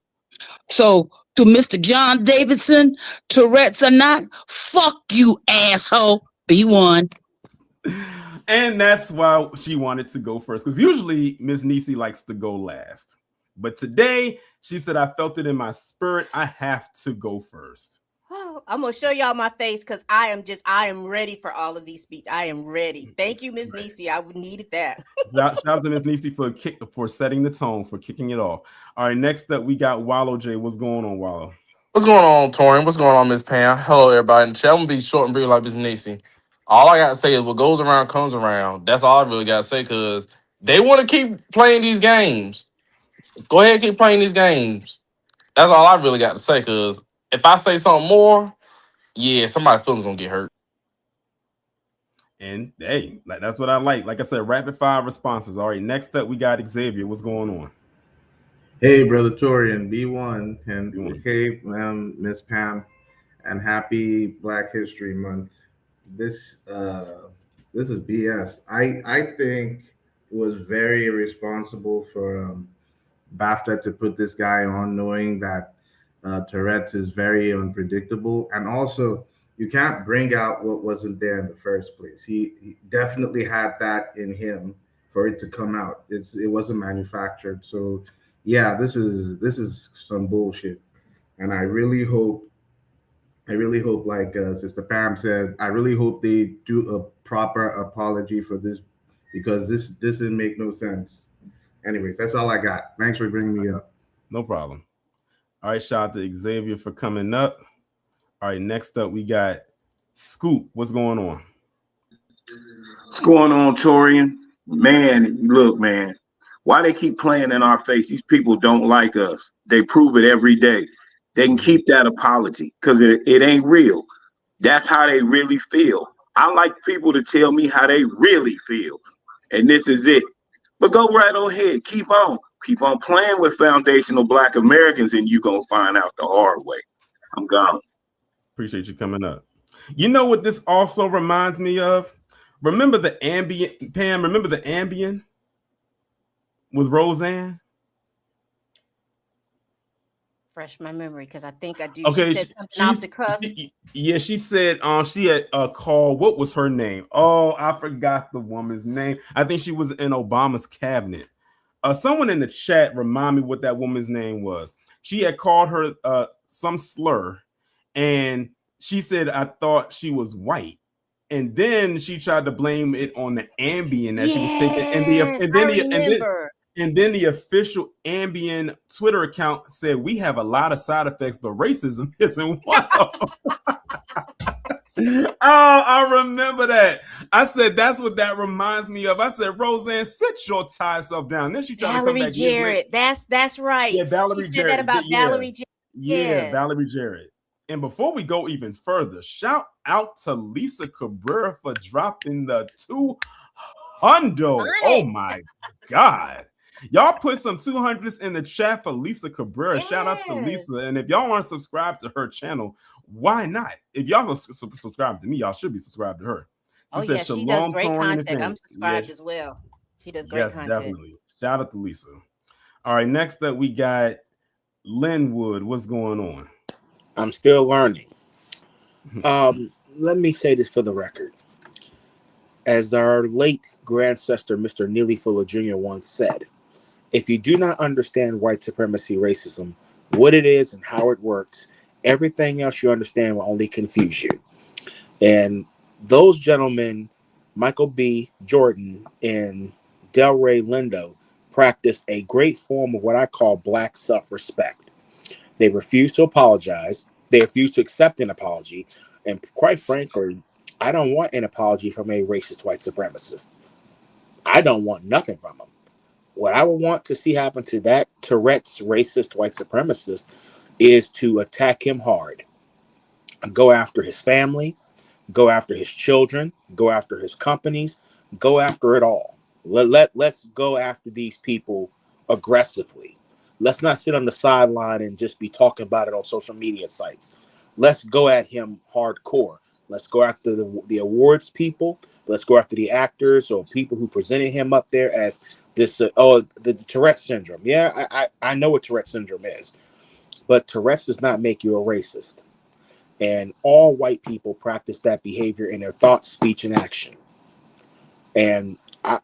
So to Mr. John Davidson, Tourette's or not, fuck you, asshole. B1. And that's why she wanted to go first, because usually Miss Niecy likes to go last. But today, she said, I felt it in my spirit. I have to go first. Oh, I'm gonna show y'all my face, because I am ready for all of these speeches. I am ready. Thank you, Miss Niecy. I needed that. Shout out to Miss Niecy for setting the tone, for kicking it off. All right, next up we got Wallow J. What's going on, Wallow? What's going on, Torian? What's going on, Miss Pam? Hello, everybody in the chat. I'm gonna be short and brief like Miss Niecy. All I gotta say is what goes around comes around. That's all I really gotta say, because they want to keep playing these games. Go ahead and keep playing these games. That's all I really got to say, because if I say something more, yeah, somebody's feelings gonna get hurt. And hey, that's what I like. Like I said, rapid fire responses. All right, next up we got Xavier. What's going on? Hey, Brother Torian, B1, and hey, Miss Pam, and happy Black History Month. This is BS. I think it was very irresponsible for BAFTA to put this guy on, knowing that Tourette's is very unpredictable, and also you can't bring out what wasn't there in the first place. He definitely had that in him for it to come out. It wasn't manufactured, so. Yeah, this is some bullshit, and I really hope, like Sister Pam said, I really hope they do a proper apology for this, because this didn't make no sense. Anyways, that's all I got. Thanks for bringing me up. No problem. All right, shout out to Xavier for coming up. All right, next up we got Scoop. What's going on? What's going on, Torian? Man, look, man. Why they keep playing in our face? These people don't like us. They prove it every day. They can keep that apology, because it ain't real. That's how they really feel. I like people to tell me how they really feel. And this is it. But go right on ahead. Keep on. Keep on playing with foundational Black Americans, and you're going to find out the hard way. I'm gone. Appreciate you coming up. You know what this also reminds me of? Remember the Ambien, Pam? Remember the Ambien with Roseanne? Fresh my memory, because I think I do. Okay, she said something off the cuff. Yeah, she said she had a call. What was her name? Oh, I forgot the woman's name. I think she was in Obama's cabinet. Someone in the chat remind me what that woman's name was. She had called her some slur, and she said, I thought she was white. And then she tried to blame it on the Ambien that she was taking. And then the official Ambien Twitter account said, we have a lot of side effects, but racism isn't one of them. Oh, I remember that. I said, that's what that reminds me of. I said, Roseanne, sit your tie self down. Then she tried to come back. Jarrett. That's right. Yeah, Valerie Jarrett. That about Valerie Jarrett. Yeah, Valerie Jarrett. And before we go even further, shout out to Lisa Cabrera for dropping the 200. Oh my God. Y'all put some 200s in the chat for Lisa Cabrera. Yes. Shout out to Lisa. And if y'all aren't subscribed to her channel, why not? If y'all are subscribed to me, y'all should be subscribed to her. She says, she does great content. I'm subscribed as well. She does great content. Definitely. Shout out to Lisa. All right, next up we got Linwood. What's going on? I'm still learning. Let me say this for the record. As our late grandsister, Mr. Neely Fuller Jr., once said, if you do not understand white supremacy racism, what it is and how it works, everything else you understand will only confuse you. And those gentlemen, Michael B. Jordan and Delroy Lindo, practice a great form of what I call black self-respect. They refuse to apologize. They refuse to accept an apology. And quite frankly, I don't want an apology from a racist white supremacist. I don't want nothing from them. What I would want to see happen to that Tourette's racist white supremacist is to attack him hard, go after his family, go after his children, go after his companies, go after it all. Let's go after these people aggressively. Let's not sit on the sideline and just be talking about it on social media sites. Let's go at him hardcore. Let's go after the awards people. Let's go after the actors or people who presented him up there as this. The Tourette syndrome. Yeah, I know what Tourette syndrome is, but Tourette does not make you a racist. And all white people practice that behavior in their thoughts, speech, and action. And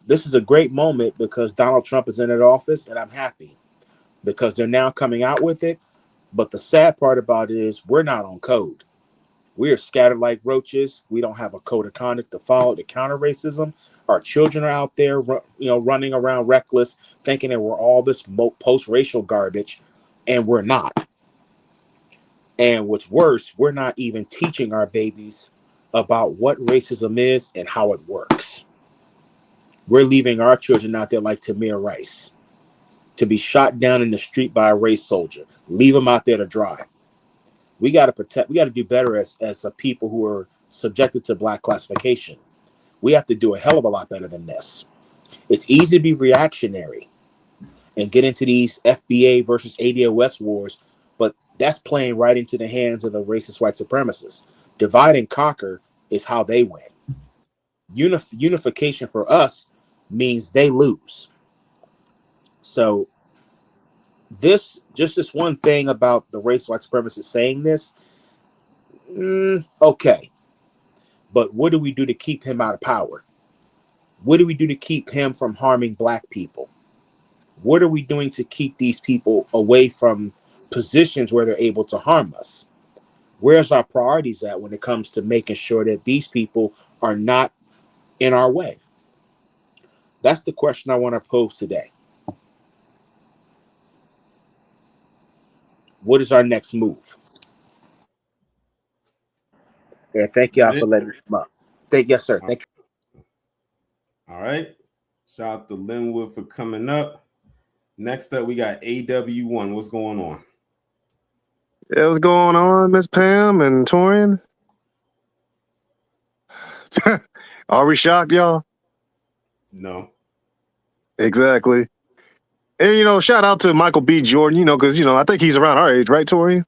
this is a great moment because Donald Trump is in that office, and I'm happy because they're now coming out with it. But the sad part about it is we're not on code. We are scattered like roaches. We don't have a code of conduct to follow to counter racism. Our children are out there, running around reckless, thinking that we're all this post-racial garbage, and we're not. And what's worse, we're not even teaching our babies about what racism is and how it works. We're leaving our children out there like Tamir Rice to be shot down in the street by a race soldier. Leave them out there to dry. We got to protect. We got to do better as a people who are subjected to black classification. We have to do a hell of a lot better than this. It's easy to be reactionary and get into these FBA versus ADOS wars, but that's playing right into the hands of the racist white supremacists. Divide and conquer is how they win. Unification for us means they lose. So this one thing about the racist white supremacists saying this, okay. But what do we do to keep him out of power? What do we do to keep him from harming black people? What are we doing to keep these people away from positions where they're able to harm us? Where's our priorities at when it comes to making sure that these people are not in our way? That's the question I want to pose today. What is our next move? Yeah, thank y'all for letting me come up. Yes, sir. Thank you. All right. Shout out to Linwood for coming up. Next up, we got AW1. What's going on? Yeah, what's going on, Miss Pam and Torian? Are we shocked, y'all? No. Exactly. And, shout out to Michael B. Jordan, because, I think he's around our age, right, Torian?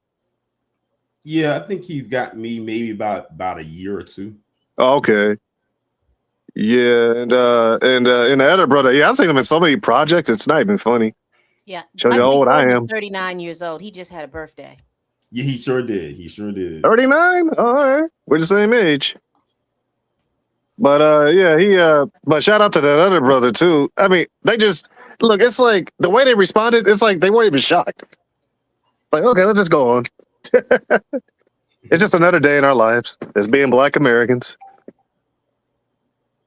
Yeah, I think he's got me maybe about a year or two. Oh, okay. Yeah, and the other brother, yeah, I've seen him in so many projects, it's not even funny. Yeah. Show you how old I am. 39 years old. He just had a birthday. Yeah, he sure did. 39? All right. We're the same age. But but shout out to that other brother too. I mean, they just look, it's like the way they responded, it's like they weren't even shocked. Like, okay, let's just go on. It's just another day in our lives as being Black Americans.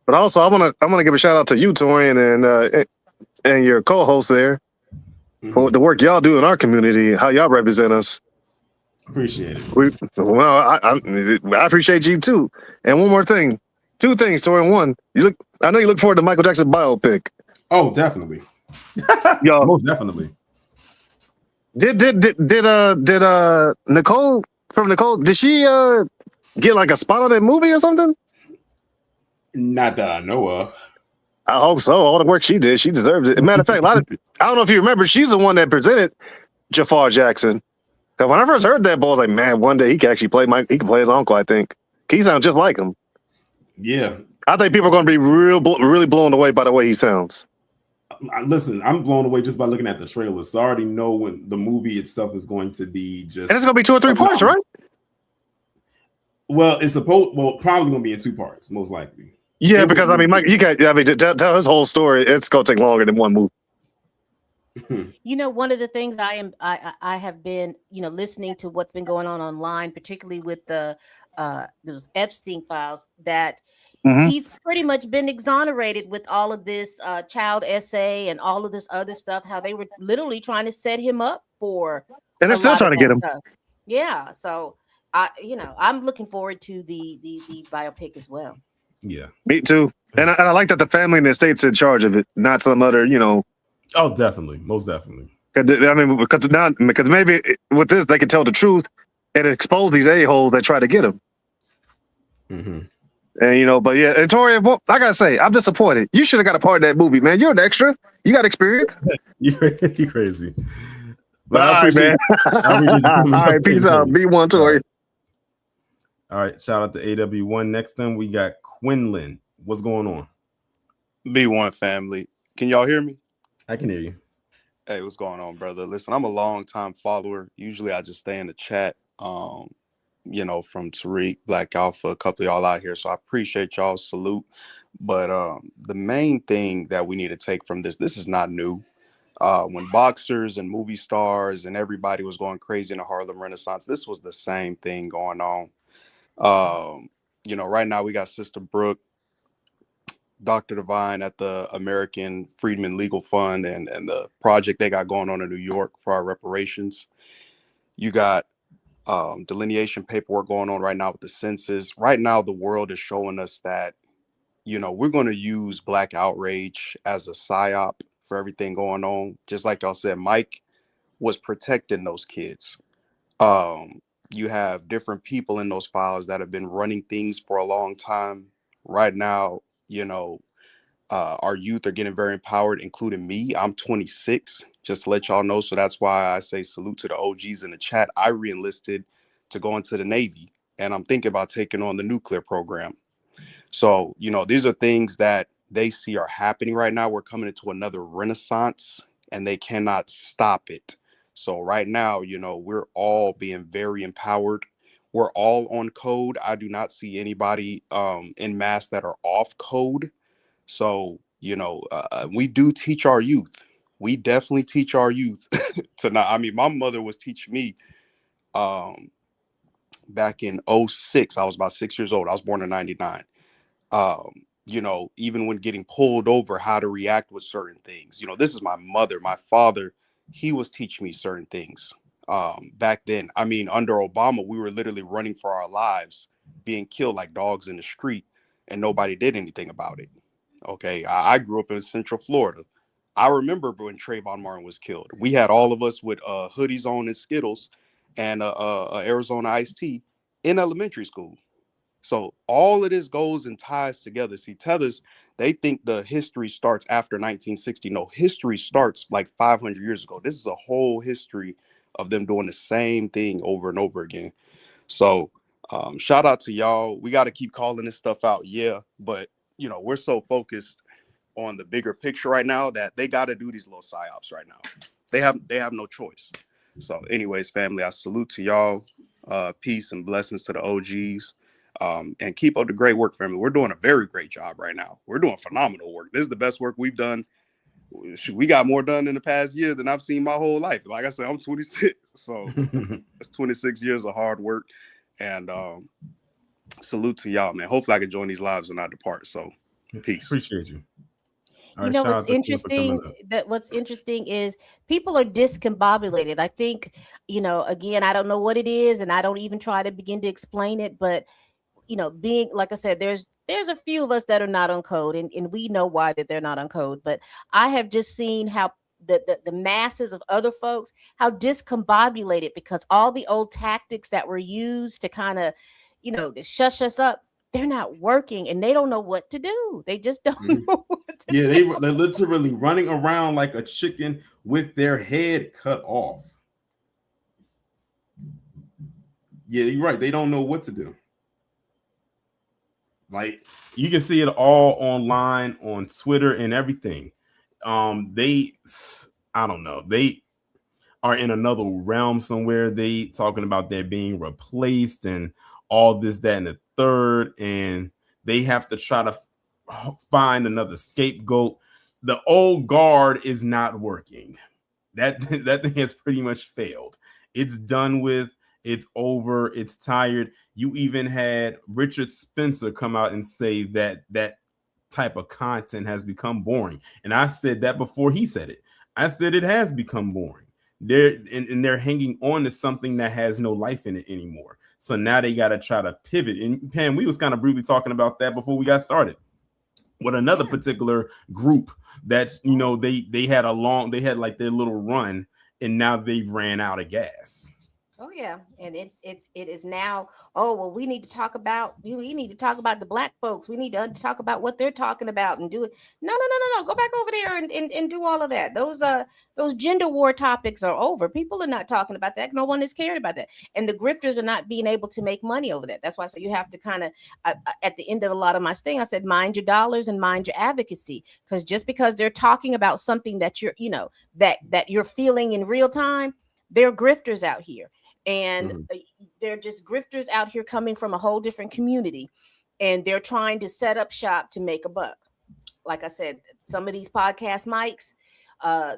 But also, I want to give a shout out to you, Torian, and your co-host there for the work y'all do in our community, how y'all represent us. Appreciate it. I appreciate you too. And one more thing, two things, Torian. One, I know you look forward to Michael Jackson biopic. Oh, definitely. Y'all, most definitely. Did Nicole from Nicole? Did she get like a spot on that movie or something? Not that I know of. I hope so. All the work she did, she deserved it. Matter of fact, I don't know if you remember, she's the one that presented Jafar Jackson. Because when I first heard that, boy, I was like, man, one day he can actually play he can play his uncle, I think. He sounds just like him. Yeah. I think people are going to be really blown away by the way he sounds. Listen, I'm blown away just by looking at the trailer. So I already know when the movie itself is going to be just. And it's going to be 2 or 3 parts, right? Well, probably going to be in 2 parts, most likely. Yeah, because I mean, Mike, you can't. I mean, to tell his whole story, it's gonna take longer than one movie. You know, one of the things I have been, listening to what's been going on online, particularly with those Epstein files, that he's pretty much been exonerated with all of this child essay and all of this other stuff. How they were literally trying to set him up for, and they're still trying to get him. Stuff. Yeah, so I'm looking forward to the biopic as well. Yeah, me too. And I like that the family and the estate's in charge of it, not some other, Oh, definitely, most definitely. I mean, because maybe with this they can tell the truth and expose these a-holes that try to get him. Mm-hmm. And but yeah, and Tori, well, I gotta say, I'm disappointed. You should have got a part of that movie, man. You're an extra. You got experience. You crazy. But all I appreciate, right, man. All right, peace out. B1 Tori. All right, shout out to AW1. Next then we got Quinlan. What's going on? B1 family. Can y'all hear me? I can hear you. Hey, what's going on, brother? Listen, I'm a long time follower. Usually I just stay in the chat, from Tariq, Black Alpha, a couple of y'all out here. So I appreciate y'all. Salute. But the main thing that we need to take from this is not new. When boxers and movie stars and everybody was going crazy in the Harlem Renaissance, this was the same thing going on. Right now we got Sister Brooke, Dr. Divine at the American Freedmen Legal Fund and the project they got going on in New York for our reparations. You got delineation paperwork going on right now with the census. Right now, the world is showing us that, we're going to use Black outrage as a psyop for everything going on. Just like y'all said, Mike was protecting those kids. You have different people in those files that have been running things for a long time. Right now, our youth are getting very empowered, including me. I'm 26, just to let y'all know. So that's why I say salute to the OGs in the chat. I re-enlisted to go into the Navy, and I'm thinking about taking on the nuclear program. So, these are things that they see are happening right now. We're coming into another renaissance, and they cannot stop it. So right now, we're all being very empowered. We're all on code. I do not see anybody in mass that are off code. So, we do teach our youth. We definitely teach our youth to not. I mean, my mother was teaching me back in 06. I was about 6 years old. I was born in 99. Even when getting pulled over, how to react with certain things. This is my mother. My father, he was teaching me certain things back then. I mean, under Obama, we were literally running for our lives, being killed like dogs in the street, and nobody did anything about it. Okay, I grew up in Central Florida. I remember when Trayvon Martin was killed. We had all of us with hoodies on and Skittles and Arizona iced tea in elementary school. So all of this goes and ties together. See, tethers, they think the history starts after 1960. No, history starts like 500 years ago. This is a whole history of them doing the same thing over and over again. So shout out to y'all. We got to keep calling this stuff out. Yeah, but we're so focused on the bigger picture right now that they got to do these little psyops right now. They have no choice. So anyways, family, I salute to y'all. Peace and blessings to the OGs. And keep up the great work, family. We're doing a very great job right now. We're doing phenomenal work. This is the best work we've done. We got more done in the past year than I've seen my whole life. Like I said, I'm 26. So it's 26 years of hard work. And salute to y'all, man. Hopefully I can join these lives and not depart. So peace. Appreciate you. What's interesting is people are discombobulated. I think, again, I don't know what it is, and I don't even try to begin to explain it, but being, like I said, there's a few of us that are not on code, and we know why that they're not on code. But I have just seen how the masses of other folks, how discombobulated, because all the old tactics that were used to kind of, to shush us up, they're not working, and they don't know what to do. They just don't know what to do. They're literally running around like a chicken with their head cut off. Yeah, you're right. They don't know what to do. Like, you can see it all online on Twitter and everything. I don't know. They are in another realm somewhere. They talking about they're being replaced and all this, that, and the third, and they have to try to find another scapegoat. The old guard is not working. That thing has pretty much failed. It's done with. It's over. It's tired. You even had Richard Spencer come out and say that type of content has become boring. And I said that before he said it. I said it has become boring. They're hanging on to something that has no life in it anymore. So now they got to try to pivot. And Pam, we was kind of briefly talking about that before we got started. With another particular group that, they had like their little run, and now they've ran out of gas. Oh yeah, and it is now. Oh well, we need to talk about the black folks. We need to talk about what they're talking about and do it. No. Go back over there and do all of that. Those gender war topics are over. People are not talking about that. No one is caring about that, and the grifters are not being able to make money over that. That's why I say you have to kind of at the end of a lot of my thing, I said mind your dollars and mind your advocacy, because just because they're talking about something that you're that you're feeling in real time, they're grifters out here. And they're just grifters out here coming from a whole different community, and they're trying to set up shop to make a buck. Like I said, some of these podcast mics,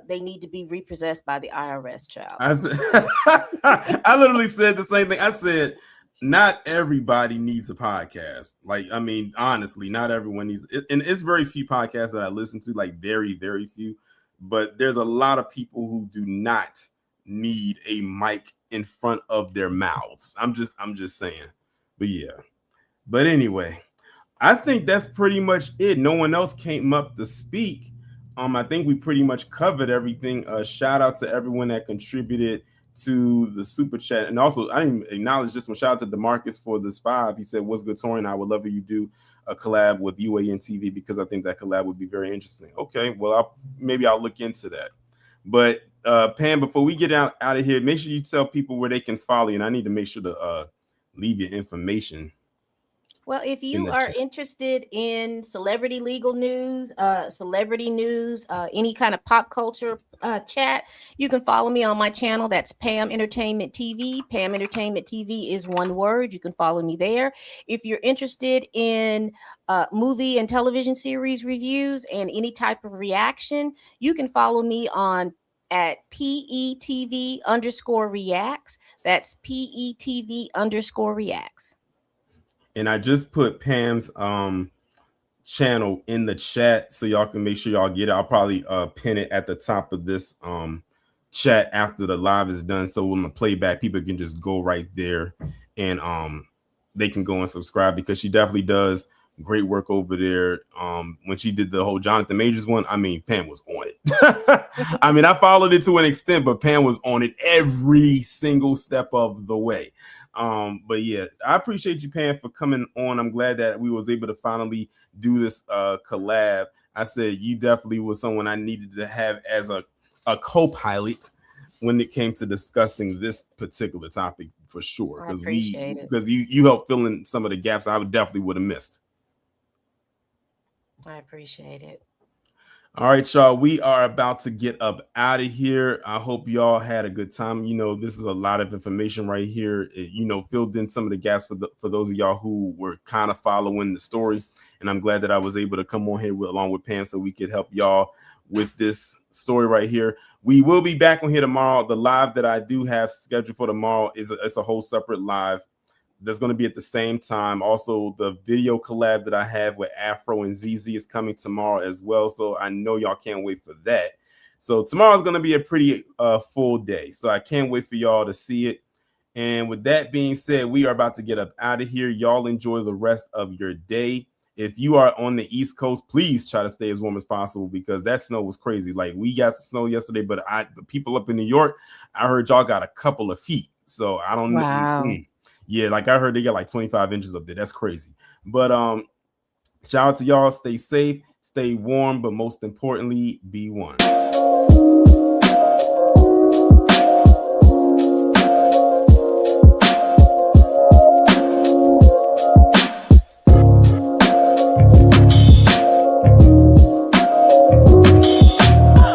they need to be repossessed by the IRS, child. I literally said the same thing. I said, not everybody needs a podcast. Like, I mean, honestly, not everyone needs it. And it's very few podcasts that I listen to, like very, very few. But there's a lot of people who do not need a mic in front of their mouths. I'm just saying. But yeah. But anyway, I think that's pretty much it. No one else came up to speak. I think we pretty much covered everything. Shout out to everyone that contributed to the super chat. And also, I didn't acknowledge this one. Shout out to DeMarcus for this 5. He said, "What's good, Torian? I would love if you do a collab with UAN TV because I think that collab would be very interesting." Okay, well, maybe I'll look into that. But Pam, before we get out of here, make sure you tell people where they can follow you. And I need to make sure to leave your information. Well, if you are interested in celebrity legal news, any kind of pop culture chat, you can follow me on my channel. That's Pam Entertainment TV. Pam Entertainment TV is one word. You can follow me there. If you're interested in movie and television series reviews and any type of reaction, you can follow me on at PETV_reacts. That's PETV_reacts. And I just put Pam's channel in the chat so y'all can make sure y'all get it. I'll probably pin it at the top of this chat after the live is done. So when the playback, people can just go right there and they can go and subscribe, because she definitely does great work over there. When she did the whole Jonathan Majors one, I mean, Pam was on it. I mean, I followed it to an extent, but Pam was on it every single step of the way. But yeah, I appreciate you, Pam, for coming on. I'm glad that we was able to finally do this collab. I said you definitely was someone I needed to have as a co-pilot when it came to discussing this particular topic, for sure. Because you helped fill in some of the gaps I definitely would have missed. I appreciate it. All right, y'all, we are about to get up out of here. I hope y'all had a good time. This is a lot of information right here. It, filled in some of the gaps for those of y'all who were kind of following the story. And I'm glad that I was able to come on here along with Pam so we could help y'all with this story right here. We will be back on here tomorrow. The live that I do have scheduled for tomorrow it's a whole separate live that's going to be at the same time. Also, the video collab that I have with Afro and ZZ is coming tomorrow as well. So I know y'all can't wait for that. So tomorrow's going to be a pretty full day. So I can't wait for y'all to see it. And with that being said, we are about to get up out of here. Y'all enjoy the rest of your day. If you are on the East Coast, please try to stay as warm as possible, because that snow was crazy. Like, we got some snow yesterday, but the people up in New York, I heard y'all got a couple of feet. So I don't know. Wow. Yeah, like I heard they got like 25 inches up there. That's crazy. But shout out to y'all. Stay safe, stay warm, but most importantly, be one.